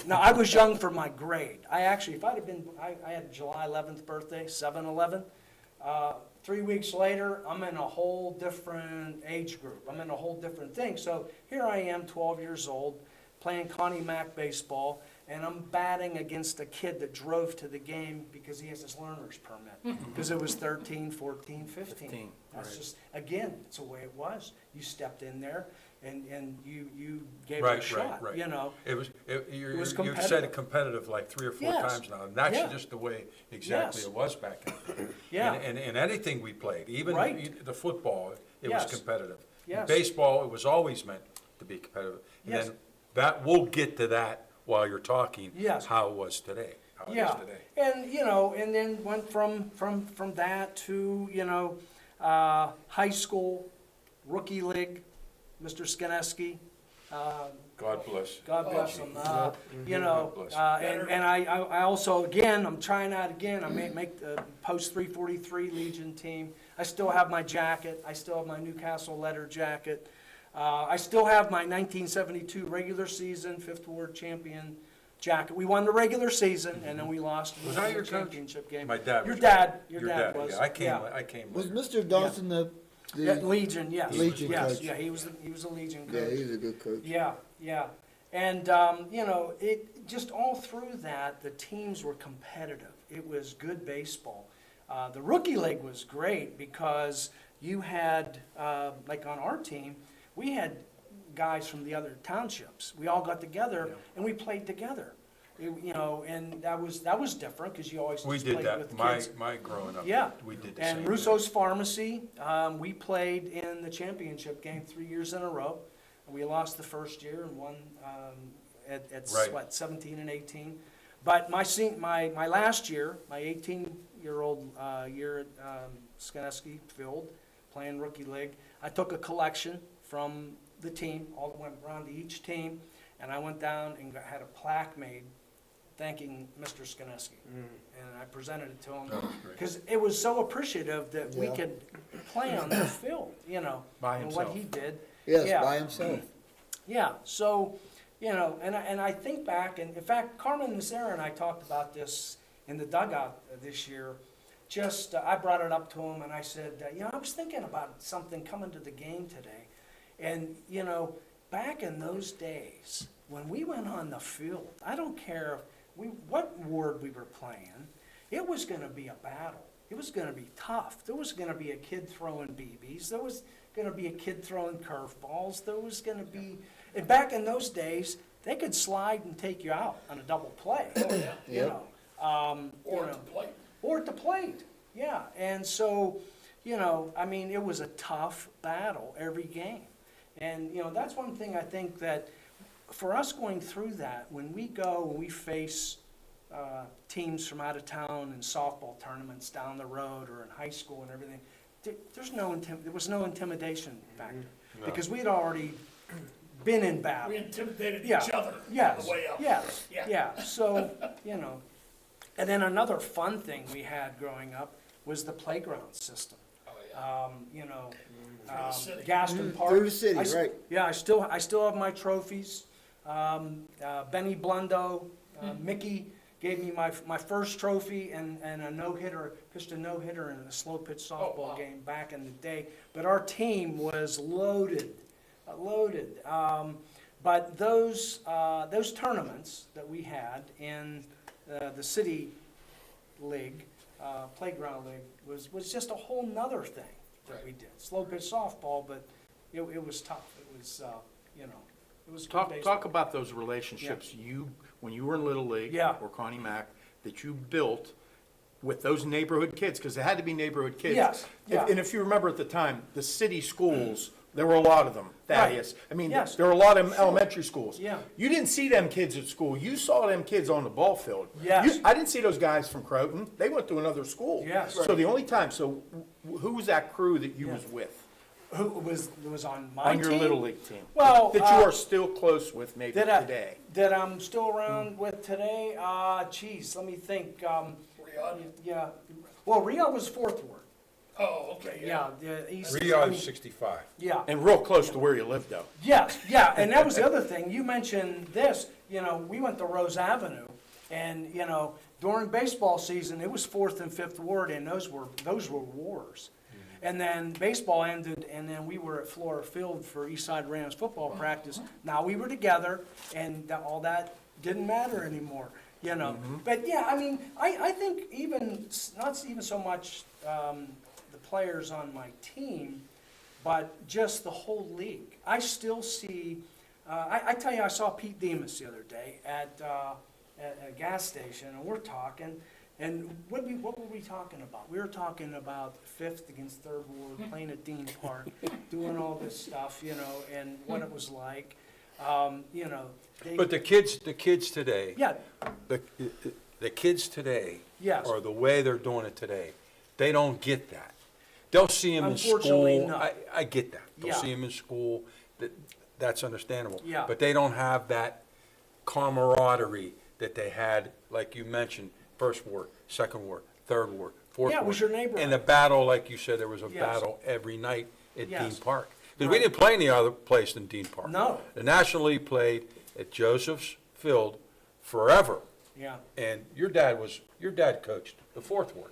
No, I was young for my grade. I actually, if I'd have been, I had July 11th birthday, 7/11. 3 weeks later, I'm in a whole different age group. I'm in a whole different thing. So here I am, 12 years old, playing Connie Mack baseball, and I'm batting against a kid that drove to the game because he has his learner's permit. Because it was 13, 14, 15. That's just, again, it's the way it was. You stepped in there, and you gave it a shot, Right. It was You've competitive. said it competitive like 3 or 4 Yes. times now, and that's Yeah. just the way exactly Yes. it was back then. Yeah. And anything we played, even Right. the football, it Yes. was competitive. Yes. Baseball, it was always meant to be competitive. And Yes. then we'll get to that while you're talking, Yes. how it was today. How it is Yeah, today. and then went from that to, high school, rookie league, Mr. Skineski, God bless. God bless him. God bless. And I also, again, I'm trying out again. I may make the post 343 Legion team. I still have my jacket. I still have my Newcastle letter jacket. I still have my 1972 regular season 5th Ward champion jacket. We won the regular season, and then we lost Was in that the your coach? championship game. My dad Your was dad. Your Your dad was. Yeah, I came Was later. Mr. Dawson the Legion, yes. Legion Yes, coach? yeah, he was a Legion coach. Yeah, he's a good coach. Yeah. And, it just all through that, the teams were competitive. It was good baseball. The rookie league was great because you had, like on our team, we had guys from the other townships. We all got together and we played together. And that was different because you always We just did played that, with my kids. growing up. Yeah. We did the same And thing. Russo's Pharmacy, we played in the championship game 3 years in a row. We lost the first year and won at Right. 17 and 18. But my last year, my 18-year-old year at Skineski Field, playing rookie league, I took a collection from the team, all went around to each team, and I went down and had a plaque made thanking Mr. Skineski. And I presented it to him because it was so appreciative that we Yeah. could play on the field, By and what himself. he did. Yes, Yeah. by himself. Yeah, so, and I think back, and in fact, Carmen and Sarah and I talked about this in the dugout this year. Just, I brought it up to him and I said, I was thinking about something coming to the game today. And, back in those days, when we went on the field, I don't care what ward we were playing, it was going to be a battle. It was going to be tough. There was going to be a kid throwing BBs. There was going to be a kid throwing curveballs. There was going to be, and back in those days, they could slide and take you out on a double play. Or at the plate. Or at the plate, yeah. And so, it was a tough battle every game. And, that's one thing I think that for us going through that, when we face teams from out of town in softball tournaments down the road or in high school and everything, there was no intimidation factor. No. Because we'd already been in battle. We intimidated Yeah. each other Yes, on the way up. yes, Yeah. yeah. So, and then another fun thing we had growing up was the playground system. Oh, yeah. the city. Gaston Park. Through the city, right. Yeah, I still have my trophies. Benny Blundo, Mickey gave me my first trophy and a no-hitter, pitched a no-hitter in a slow pitch softball wow. game back in the day. But our team was loaded. But those tournaments that we had in the city league, playground league, was just a whole nother thing that we did. Slow pitch softball, but it was tough. It was, it was good baseball. Talk about those relationships when you were in Little League Yeah. or Connie Mack that you built with those neighborhood kids, because it had to be neighborhood kids. Yes, yeah. And if you remember at the time, the city schools, there were a lot of them, Thaddeus. I mean, Yes. there were a lot of elementary schools. Yeah. You didn't see them kids at school. You saw them kids on the ball field. Yes. I didn't see those guys from Croton. They went to another school. Yes. So the only time, who was that crew that you was with? Who was on my On your team? Little League team? Well, That you are still close with maybe today? That I'm still around with today? Geez, let me think. Riyadh? Yeah. Well, Riyadh was fourth ward. Oh, okay, yeah. Yeah. He's, Riyadh 65. Yeah. And real close to where you live, though. Yes, yeah, and that was the other thing. You mentioned this, we went to Rose Avenue, and, during baseball season, it was fourth and fifth ward, and those were wars. And then baseball ended, and then we were at Flora Field for Eastside Rams football practice. Now we were together, and all that didn't matter anymore, But yeah, I mean, I think not even so much the players on my team, but just the whole league. I still see, I tell you, I saw Pete Demas the other day at a gas station, and we're talking. And what were we talking about? We were talking about fifth against third ward, playing at Dean Park, doing all this stuff, and what it was like. But the kids today, Yeah, the kids today, Yes. or the way they're doing it today, they don't get that. They'll see them in Unfortunately, school. no. I get that. They'll Yeah. see them in school. That's understandable. Yeah. But they don't have that camaraderie that they had, like you mentioned, first ward, second ward, third ward, fourth Yeah, it ward. was your neighborhood. And the battle, like you said, there was a Yes. battle every night at Yes. Dean Park. Because we Right. didn't play any other place than Dean Park. No. The National League played at Joseph's Field forever. yeah, And your dad coached the fourth ward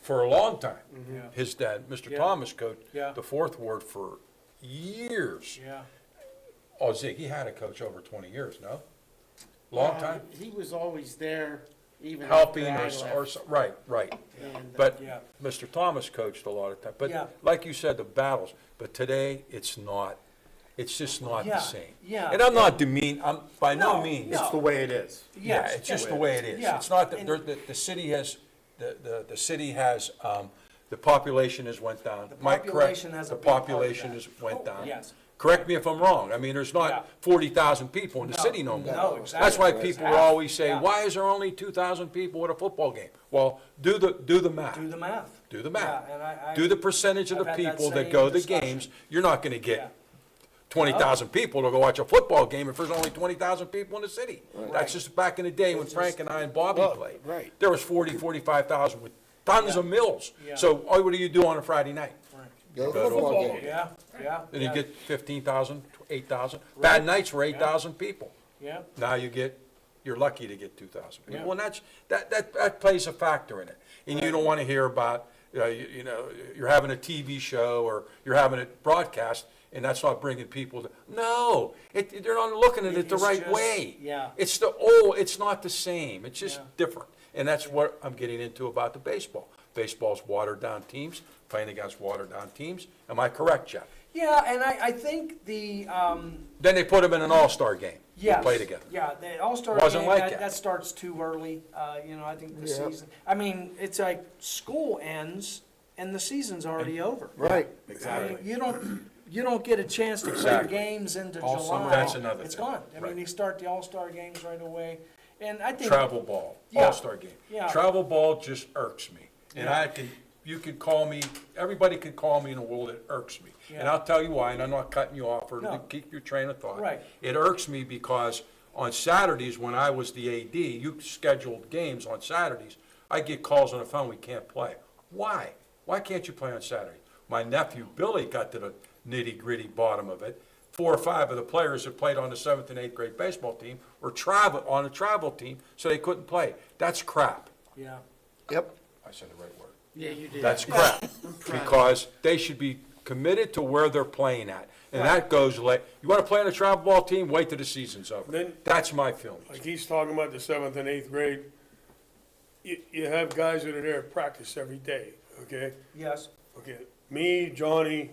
for a long time. Yeah. His dad, Mr. Yeah. Thomas, coached Yeah. the fourth ward for years. yeah. Oh, Zig, he had a coach over 20 years, no? Long time? He was always there, even Helping after I or, left. right. And, But Yeah. Mr. Thomas coached a lot of time. Yeah. But like you said, the battles. But today, it's not. It's just not Yeah, the same. yeah. And I'm not I'm by no No, means. no. It's the way it is. Yeah, Yes, it's just yeah. the way it is. Yeah. It's not that, And- the city has, the city has, the population has went down. Am I correct? population has a The big part of population that. has went down. Yes. Correct me if I'm wrong. I mean, there's Yeah. not 40,000 people in the No, city no more. no, exactly. That's why It's people half. always say, Yeah. why is there only 2,000 people at a football game? Well, do the math. Do the math. Do the math. Yeah, and I- Do the percentage of I've the had that people that same go to the discussion. games. You're not gonna Yeah. get 20,000 people to go watch a football game if there's only 20,000 people in the city. That's just back in the day when It's Frank just- and I and Bobby Well, played. right. There was 45,000 with tons of mills. Yeah. So, what do you do on a Friday night? Go to Go the to a football football game. Yeah, yeah. Then you yeah, get 15,000, 8,000. Bad Right. nights were 8,000 people. Yeah, Now you're lucky to get 2,000 people. Yeah. And that plays a factor in it. And you don't want to hear about, you're having a TV show or you're having a broadcast and that's not bringing people to, no, they're not looking at it the It's right just- way. yeah. It's not the same. It's just Yeah. different. And that's what I'm getting into about the baseball. Baseball's watered down teams, playing against watered down teams. Am I correct, Jeff? yeah, and I think the, Then they put them in an all-star game. They yes. play together. Yeah, the All-Star Wasn't game, like that. that starts too early, I think the Yeah. season, I mean, it's like school ends and the season's already over. Right. I mean, you don't get a chance to play Exactly. games into All July. summer. That's another It's thing. gone. I mean, Right. they start the All-Star games right away, and I think. Travel ball, Yeah. all-star game. Yeah. Travel ball just irks me. And Yeah. you could call me, everybody could call me in the world, it irks me. And Yeah. I'll tell you why, and I'm not cutting you off or to No. keep your train of thought. Right. It irks me because on Saturdays, when I was the AD, you scheduled games on Saturdays, I get calls on the phone, we can't play. Why? Why can't you play on Saturday? My nephew Billy got to the nitty-gritty bottom of it. 4 or 5 of the players that played on the 7th and 8th grade baseball team were on a travel team, so they couldn't play. That's crap. Yeah. Yep. I said the right word. Yeah, you did. That's crap, proud. because they should be committed to where they're playing at. And that goes like, you want to play on a travel ball team, wait till the season's over. Then- That's my feeling. Like he's talking about the 7th and 8th grade, you have guys that are there at practice every day, okay? Yes. Okay, me, Johnny,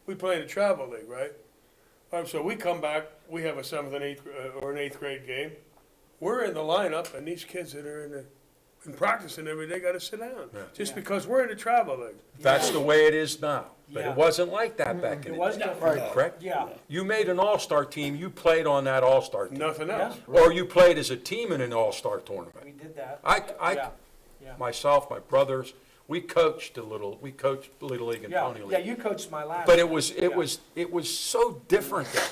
we play in the travel league, right? So we come back, we have a 7th and 8th, or an 8th grade game. We're in the lineup, and these kids that are in the and practicing every day, gotta sit down, just because we're in the travel league. That's the way it is now. But Yeah. it wasn't like that back in It the was day. different. Correct? Yeah. You made an all-star team, you played on that all-star team. Nothing else. Or you played as a team in an all-star tournament. We did that. I, Yeah. myself, my brothers, we coached Little League and Yeah, Pony yeah, League. you coached my last. But year. it was so different then.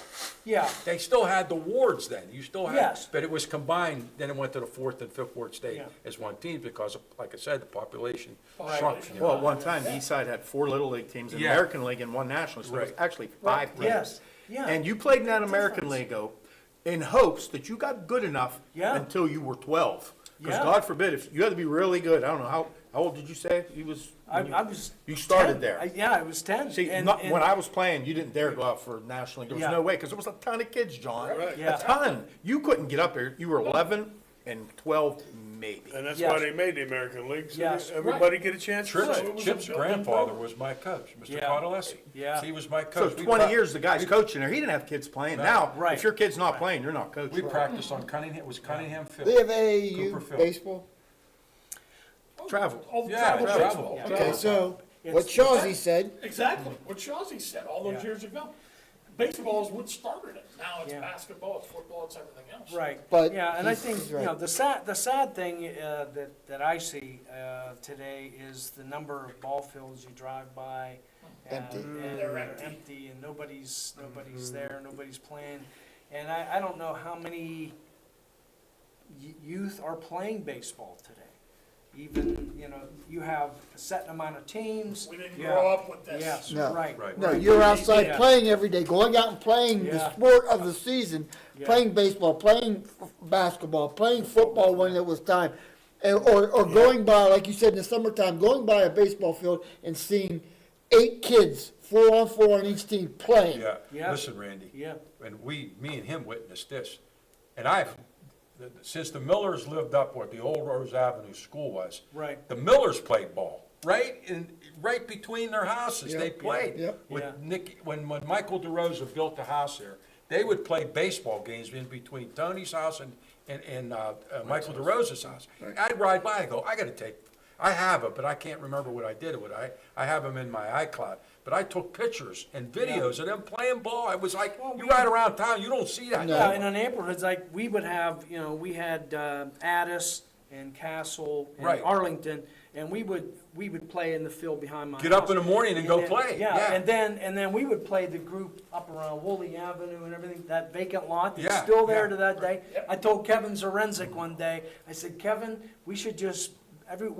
Yeah, They still had the wards then, you still had. Yes. But it was combined, then it went to the fourth and fifth ward state Yeah. as one team because, like I said, the population Right. shrunk. you know. Well, at one time, the East Side had 4 Little League teams, an Yeah. American League, and 1 National, so there was Right. actually 5 teams. yes, yeah. And you played in that American Difference. League, though, in hopes that you got good enough Yeah. until you were 12. Because Yeah. God forbid, if you had to be really good, I don't know, how old did you say he was? I was. You started 10. there. Yeah, I was 10. See, And- not, and- when I was playing, you didn't dare go out for National League. There was Yeah. no way, because there was a ton of kids, John. Right. Yeah. A ton. You couldn't get up there. You were 11 and 12, maybe. And that's Yes. why they made the American League, so Yes. everybody get a chance to Chip's, play. it was Chip's a built-in grandfather program. was my coach, Mr. Yeah. Cautalesi. Yeah. He was my So coach. We 20 pra- years the guy's coaching there. He didn't have kids playing. Now, Right. if your kid's not playing, you're not coaching. We practiced on Cunningham, it was Cunningham Field. They have AAU Cooper Field. baseball? Travel. All the Yeah, travel travel. baseball. Yeah. Okay, so It's- what Shawsey said, Exactly, what Shawsey said all those Yeah. years ago. Baseball is what started it. Now it's Yeah. basketball, it's football, it's everything else. Right. But Yeah, and I he's- think, he's you right. know, the sad thing that I see today is the number of ball fields you drive by. Empty. And They're they're empty. empty, and nobody's there, nobody's playing. And I don't know how many youth are playing baseball today. Even, you know, you have a set amount of teams. We didn't Yeah. grow up with this. Yes, No. right. Right. no, you're outside Yeah. playing every day, going out and playing the Yeah. sport of the season, Yeah. playing baseball, playing basketball, playing football when it was time. Or going by, like you said, in the summertime, going by a baseball field and seeing 8 kids, 4 on 4 on each team playing. Yeah, Yeah. listen, Randy. Yeah. And me and him witnessed this. And since the Millers lived up where the old Rose Avenue school was. Right. The Millers played ball, right between their houses, they played. Yep. With Yeah. Nick, when Michael DeRosa built the house there, they would play baseball games in between Tony's house and Michael DeRosa's house. I'd ride by and go, I have it, but I can't remember what I did with it. I have them in my iCloud. But I took pictures and videos of them playing ball. It was like, you ride around town, you don't see that. Yeah, in anymore. the neighborhoods, like, we would have, you know, we had Addis and Castle and Right. Arlington, and we would play in the field behind my house. Get up in the morning and go then- play, yeah. And then we would play the group up around Woolley Avenue and everything, that vacant lot that's Yeah, still there yeah. to that day. I told Kevin Zarenzik one day, I said, Kevin, we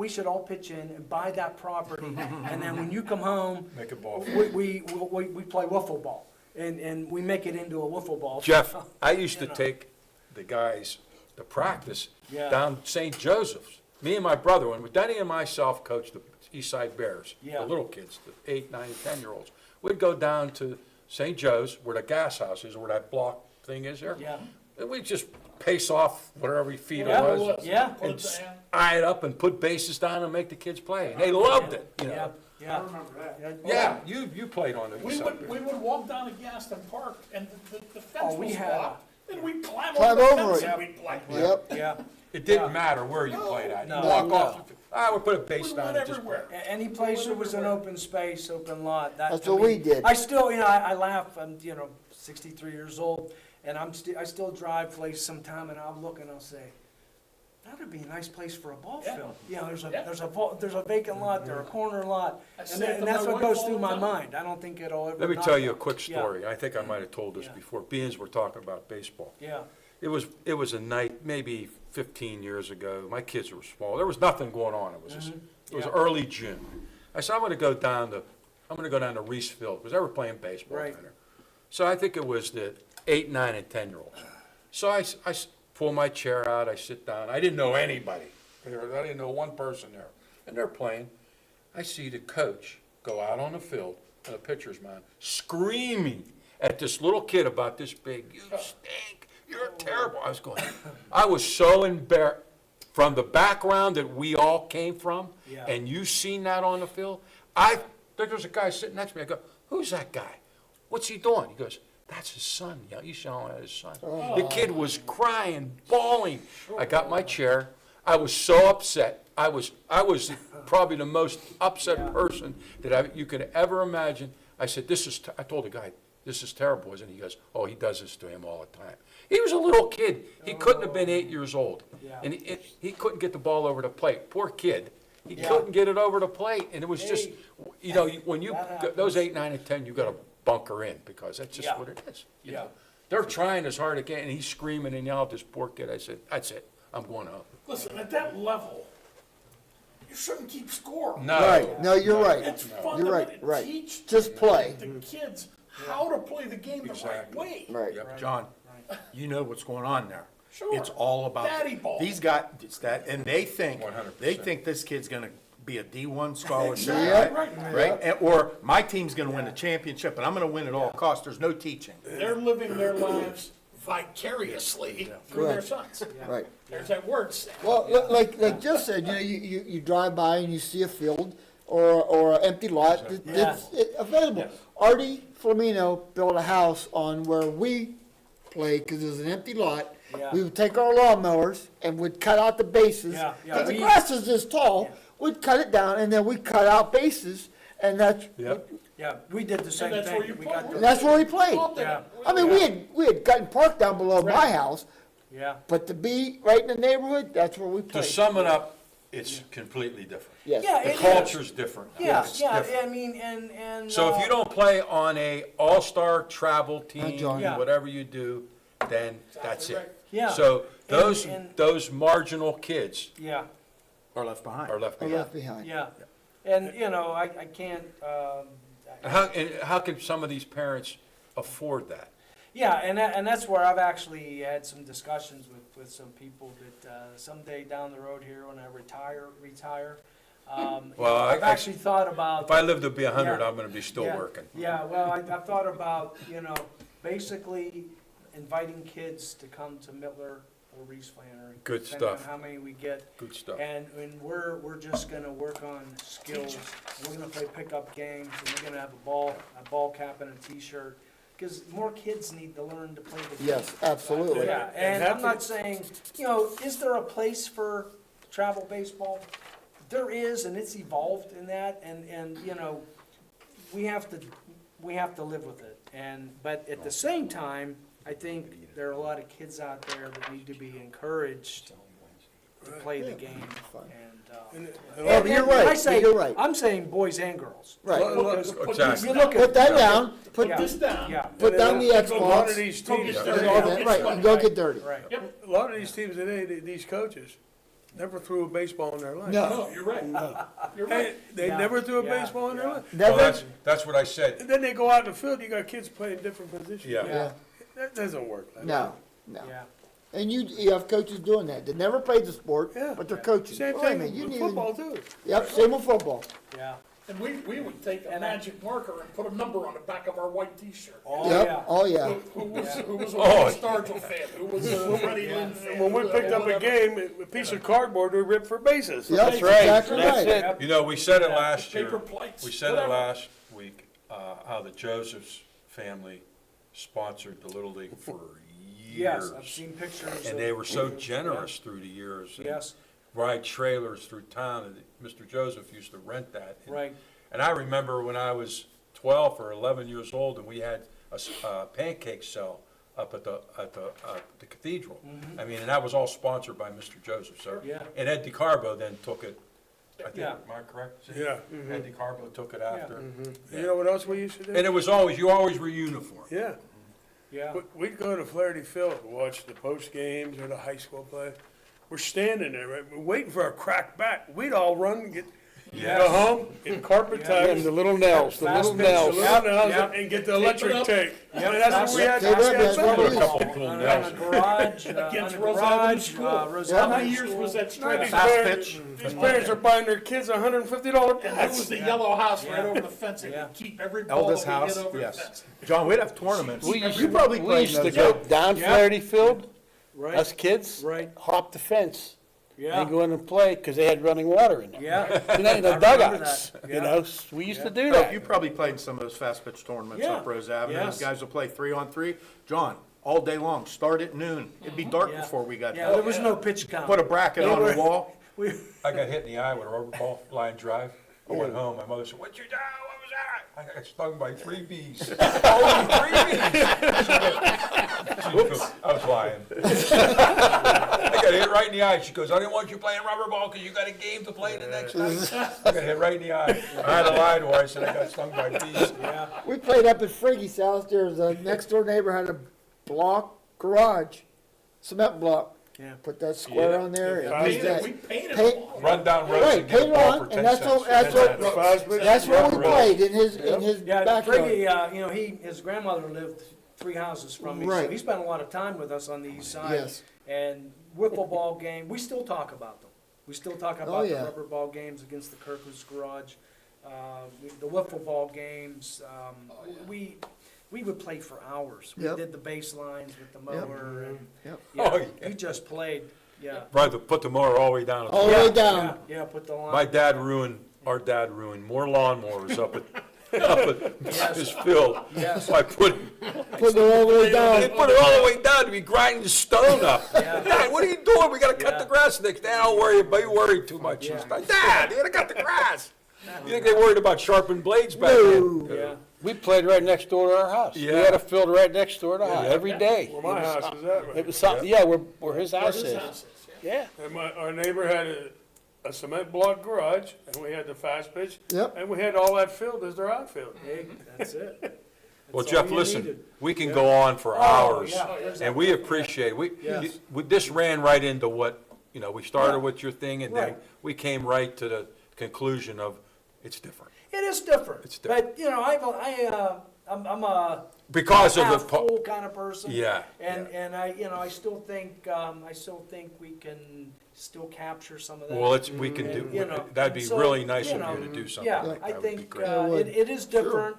should all pitch in and buy that property, and then when you come home, Make a ball. we play wiffle ball, and we make it into a wiffle ball. Jeff, I used to You know. take the guys to practice Yeah. down St. Joseph's. Me and my brother, when Denny and myself coached the East Side Bears, Yeah. the little kids, the 8, 9, 10-year-olds, we'd go down to St. Joe's, where the gas house is, where that block thing is there. Yeah. And we'd just pace off whatever feet Yeah, it was. yeah. Put And it down. eye it up and put bases down and make the kids play. And they loved it, you Yeah, know. yeah. Yeah, you played on the We East Side would, we Bears. would walk down to Gaston Park and the fence Oh, we was had- locked. And we'd climb Climb over the over fence it. and we'd play. Yep. Yeah. It didn't matter where you played at. You No. walk No. off, we put a base We down went and just play. everywhere. Any place that was an open space, open lot, that. That's to what me- we did. I still, you know, I laugh, I'm, 63 years old, and I still drive places sometime, and I'll look and I'll say, that would be a nice place for a ball Yeah. field. You know, Yeah. there's a vacant lot there, a corner lot, I and say it that- and to that's my what wife goes all through the my time. mind. I don't think it'll ever. Let me not tell you a go. quick Yeah. story. I think I might have told this Yeah. before. Beans were talking about baseball. Yeah, It was a night, maybe 15 years ago. My kids were small. There was nothing going on. It was Yeah. early June. I said I'm going to go down to Reese Field because they were playing baseball Right. down there. So I think it was the 8, 9, and 10-year-olds. So I pull my chair out. I sit down. I didn't know anybody. I didn't know one person there, and they're playing. I see the coach go out on the field and the pitcher's mound screaming at this little kid about this big. You stink. You're terrible. I was so embarrassed from the background that we all came from, Yeah. and you seen that on the field. There's a guy sitting next to me. I go, who's that guy? What's he doing? He goes, that's his son. Yeah, he's showing at his son. The kid was crying, bawling. I got my chair. I was so upset. I was probably the most upset person that you could ever imagine. I said, I told the guy, this is terrible, isn't it? He goes, oh, he does this to him all the time. He was a little kid. He couldn't have been 8 years old. Yeah. And he couldn't get the ball over the plate. Poor kid. He couldn't get it over the plate. And it was just, when you, those 8, 9, and 10, you got to bunker in because that's just what it is. You know? They're trying as hard as they can, and he's screaming and yelling at this poor kid. I said, that's it. I'm going home. Listen, at that level, you shouldn't keep score. No. Right, no, you're right. It's You're fundamental. right. Teach Just play. the kids how to play the game the right way. Right. Yep. John, you know what's going on there. Sure. It's all about. Daddy ball. These guys, it's that, and they think, 100%. this kid's gonna be a D1 scholarship, Exactly. right? Or my team's gonna win the championship, and I'm gonna win at all costs. There's no teaching. They're living their lives vicariously through their sons. Right. There's that word, Sam. Well, like Jeff said, you drive by and you see a field or an empty lot that's available. Artie Flamino built a house on where we played because it was an empty lot. Yeah. We would take our lawnmowers and would cut out the bases. Yeah, yeah. Because the grass is this tall, we'd cut it down and then we'd cut out bases, and that's Yeah, we did the same that's where thing. you We play. got and that's where we played. Yeah. I mean, we had gotten park down below my house, Yeah. but to be right in the neighborhood, that's where we To played. sum it up, it's completely different. Yes. Yeah, The it is. culture's different. Yeah, It's yeah, different. I mean, and. So if you don't play on a all-star travel team, John. Yeah. whatever you do, then that's it. Yeah. So those And- those marginal kids Yeah, Are left behind. are left We're behind. left behind. yeah. And, I can't, And how can some of these parents afford that? yeah, and that's where I've actually had some discussions with some people that someday down the road here when I retire, Well, I've actually thought about. If I live to be 100, Yeah. I'm going to be still Yeah, working. Yeah, well, I've thought about, basically inviting kids to come to Mittler or Reese Flannery. Good depending on stuff. how many we get. Good stuff. And we're just gonna work on skills. We're gonna play pickup games, and we're gonna have a ball cap and a t-shirt. Because more kids need to learn to play the game. Yes, absolutely. Yeah, and I'm not saying, is there a place for travel baseball? There is, and it's evolved in that, and we have to live with it. But at the same time, I think there are a lot of kids out there that need to be encouraged to play the game. Oh, but you're right, I say, you're right. I'm saying boys and girls. Right. Exactly. You look at Put that down, put This down. Yeah, put down the A lot of Xbox these Go teams, get and dirty. all that, right, and go get dirty. right. a lot of these teams today, these coaches, never threw a baseball in their life. No, No, you're right. You're Hey, right. they Yeah, never threw a yeah, baseball in their yeah. life. Well, never, that's what I said. And then they go out in the field, you got kids playing different positions. Yeah. yeah, That doesn't work like that. no. Yeah. And you have coaches doing that, that never played the sport, Yeah. but they're coaching. Same Wait a thing minute, you with didn't even- football too. Yep, same with football. Yeah. And we would take a magic marker and put a number on the back of our white t-shirt. Oh, Yep, yeah. oh, yeah. Who was a Oh. Stargell fan? Who was a Freddie Lynn fan? When we picked up a Whatever. game, a piece of cardboard we ripped for bases. Yep, that's exactly right. You know, we said it last year. Paper plates, We said it whatever. last week, how the Josephs family sponsored the Little League for Yes, years. I've seen pictures. And they were so generous through the years. and Yes. Ride trailers through town, and Mr. Joseph used to rent that. And- Right. And I remember when I was 12 or 11 years old, and we had a pancake sell up at the cathedral. I mean, and that was all sponsored by Mr. Joseph, so. Yeah. And Ed DiCarbo then took it, I think, Yeah. am I correct? Yeah. Ed DiCarbo took it after. You know what else we used to do? And it was always, you always were uniform. Yeah. Yeah. We'd go to Flaherty Field to watch the post games or the high school play. We're standing there, right? We're waiting for a crack bat. We'd all run, go home, get carpet And ties, the little nails, the little nails. and get the electric tape. And that's what we had. Tape it up, that's what we Put a used couple to. cool On nails a in. garage, Against on a Rose Avenue garage, School. Rose How many Avenue years School. was that These straight? these parents are buying their kids $150 And that was the yellow house right over the fence. It Yeah. would keep every ball Eldest that we house, hit over the yes. fence. John, we'd have tournaments. We You probably we played used to those. go down Yeah. Flaherty Field, Right. us kids, Right. hop the fence, Yeah. and go in and play, because they had running water in there. Yeah. In the I remember dugouts, that. you Yeah. know, we used to do Oh, that. You probably played in some of those fast pitch tournaments Yeah. up Rose Avenue. Yes. Those guys will play 3-on-3. John, all day long, start at noon. It'd be dark Yeah. before we got Yeah, there. there was no pitch count. Put a bracket on the wall. We, I got hit in the eye with a rubber ball, line drive. I went home, my mother said, "What'd you do? What was that?" I got stung by 3 bees. Only 3 bees! I was lying. I got hit right in the eye. She goes, "I didn't want you playing rubber ball because you got a game to play the next night." I got hit right in the eye. I had to lie to her. I said I got stung by bees. yeah. We played up at Friggy's house. There was a next door neighbor had a block garage, cement block. Yeah. Put that square on there. Yeah. And use Painted, that. we painted Paint- them all. Run down roads Right, and get a paint it ball on, for 10 and that's cents. what, that's what, that's what we played in his Yeah, backyard. Friggy, you know, his grandmother lived 3 houses from me, so Right. he spent a lot of time with us on the east side. Yes. And wiffle ball game, we still talk about them. We still talk about the yeah. rubber ball games against the Kirkwood's Garage, the wiffle ball games. We would play for hours. We Yep. did the baselines with the mower, and Yep. Oh, yeah, yeah. we just played. Yeah. Brother, put the mower all the way down. All the way down. Yeah, put the line. My dad ruined, our dad ruined more lawnmowers up at his field. Yes. So I put Put it all the way They down. put it all the way down to be grinding stone up. Yeah. Dad, what are you doing? We gotta cut Yeah. the grass next. Dad, don't worry, but you worry too much. Yeah. He's like, Dad, you gotta cut the grass. You think they worried about sharpened blades back then? Yeah. We played right next door to our house. We Yeah. had a field right next door to our house, every day. Well, my house is that It way. was something, yeah, where his house His is. house is, Yeah. And our neighbor had a cement block garage, and we had the fast pitch. Yep. And we had all that field as their outfield. Hey, that's it. Well, That's all Jeff, you listen, needed. we can go on for hours, yeah, there's and we appreciate, Yes. this ran right into what, we started Yeah. with your thing, and then Right. we came right to the conclusion of, it's different. It is different. It's different. But, you know, I'm a Because of half the, full kind of person. Yeah, And I still think we can still capture some of that. well, we can And, do, you know, that'd be so, really nice you of know, you to do something Yeah, like that. I Would be think great. it is different.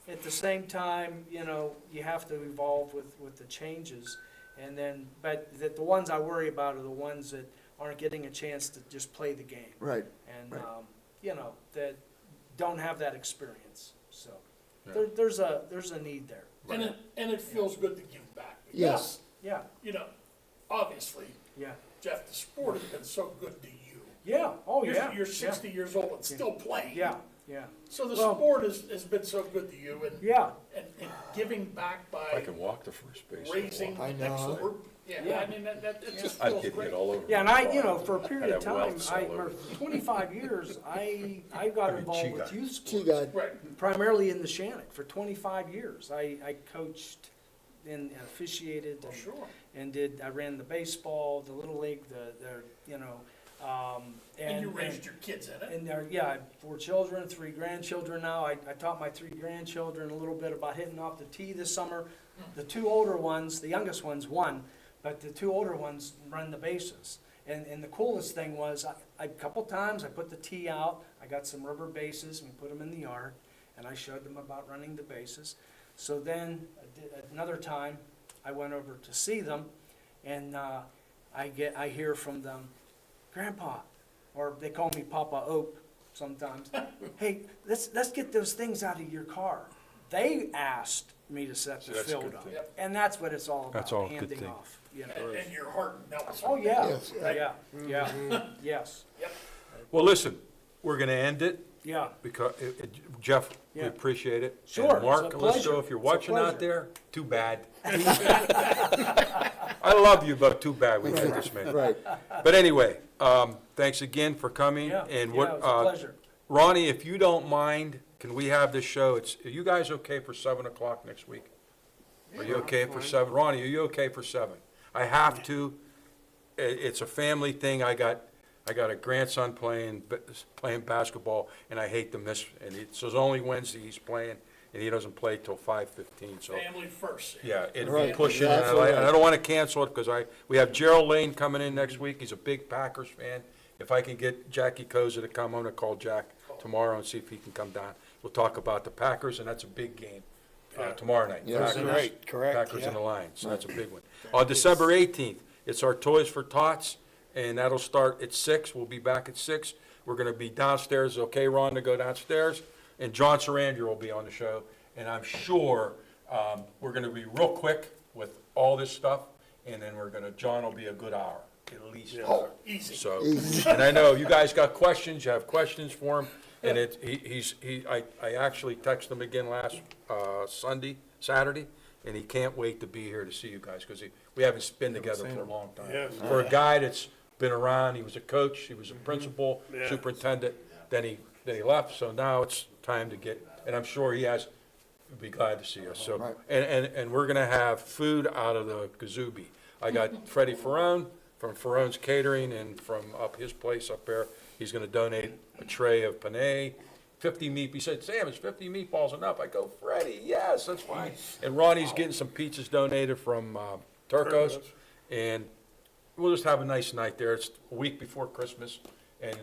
At the same time, you have to evolve with the changes. And then, but the ones I worry about are the ones that aren't getting a chance to just play the game. Right. And, Right. that don't have that experience. So Yeah. there's a need there. And it feels good to give back. Yes. Yeah, Obviously, yeah, Jeff, the sport has been so good to you. yeah. Oh, yeah. You're 60 years old and still playing. Yeah, yeah, So the Well- sport has been so good to you, and yeah. and giving back I by can walk to first base. raising I the next know. group. Yeah, Yeah. I mean, that it just I'd feels get great. hit all over. Yeah, and for a period of I'd have time, welts all over. for 25 years, I got involved with youth She sports. got, Right. Primarily in the Shannock. For 25 years, I coached and officiated Well, sure. and I ran the baseball, the Little League, And you raised your kids in it. And I have 4 children, 3 grandchildren now. I taught my 3 grandchildren a little bit about hitting off the tee this summer. The 2 older ones, the youngest ones won, but the 2 older ones run the bases. And the coolest thing was, a couple times I put the tee out, I got some rubber bases, and we put them in the yard, and I showed them about running the bases. So then, another time, I went over to see them, and I hear from them, Grandpa, or they call me Papa Ope sometimes. Hey, let's get those things out of your car. They asked me to set the that's a field good up, thing. and that's what it's all about. That's all a good handing thing. off. And your heart melts. Oh yeah, Yes. yeah, yes, Well, listen, we're gonna end it. yeah. Because, Jeff, we Yeah. appreciate it. Sure, And Mark, it's a let's pleasure. go, if you're It's a watching out pleasure. there, too bad. I love you, but too bad we had this man. right. But anyway, thanks again for coming. Yeah, And yeah, what, it was a pleasure. Ronnie, if you don't mind, can we have this show, are you guys okay for 7 o'clock next week? Are you okay for 7? Ronnie, are you okay for 7? I have to, it's a family thing, I got a grandson playing basketball, and I hate to miss, so it's only Wednesday he's playing, and he doesn't play till 5:15, so. Family first. Yeah, it'll be Right, pushing, and exactly I right. don't want to cancel it, because we have Gerald Lane coming in next week, he's a big Packers fan. If I can get Jackie Koza to come, I'm gonna call Jack tomorrow and see if he can come down. We'll talk about the Packers, and that's a big game, tomorrow night. Yeah, Packers- right, correct, Packers yeah. and the Lions, so that's a big one. On December 18th, it's our Toys for Tots, and that'll start at 6, we'll be back at 6. We're gonna be downstairs, okay, Ron, to go downstairs? And John Sarander will be on the show, and I'm sure, we're gonna be real quick with all this stuff, and then John will be a good hour, at least. Oh, easy. So, and I know you guys got questions, you have questions for him, and I actually texted him again last, Saturday, and he can't wait to be here to see you guys, because we haven't been together for a long time. Yeah. For a guy that's been around, he was a coach, he was a principal, Yeah. superintendent, then he left, so now it's time to get, and I'm sure he would be glad to see us, so. Right. And we're gonna have food out of the gazoobi. I got Freddie Ferrone from Ferrone's Catering, and from his place up there, he's gonna donate a tray of penne, 50 he said, Sam, is 50 meatballs enough? I go, Freddie, yes, that's fine. And Ronnie's getting some pizzas donated from Turco's, and we'll just have a nice night there. It's a week before Christmas, and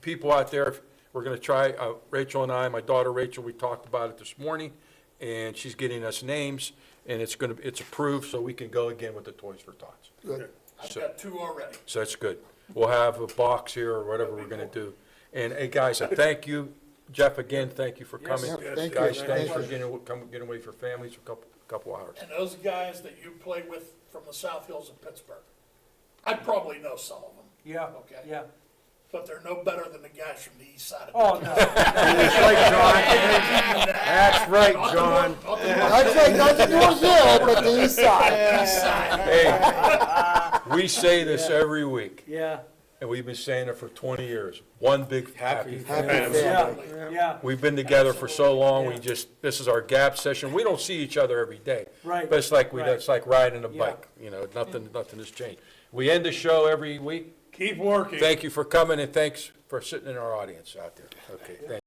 people out there, we're gonna try, Rachel and I, my daughter Rachel, we talked about it this morning, and she's getting us names, and it's approved, so we can go again with the Toys for Tots. Good. I've got 2 already. So that's good. We'll have a box here or whatever we're gonna do. And hey, guys, I thank you. Jeff, again, thank you for coming. Yes, thank you. Guys, thanks Thank for getting away for families for a couple hours. And those guys that you play with from the South Hills of Pittsburgh, I probably know some of them. Yeah, Okay. yeah. But they're no better than the guys from the east side of Oh, the no. That's right, John. That's right, John. I'd say nothing towards you, but the east side. Hey, we say this every week, Yeah, and we've been saying it for 20 years. One big happy family. yeah, yeah. We've been together for so long, this is our gap session. We don't see each other every day. Right, But it's like, right. it's like riding a Yeah. bike, nothing has changed. We end the show every week. Keep working. Thank you for coming, and thanks for sitting in our audience out there. Okay, thank you.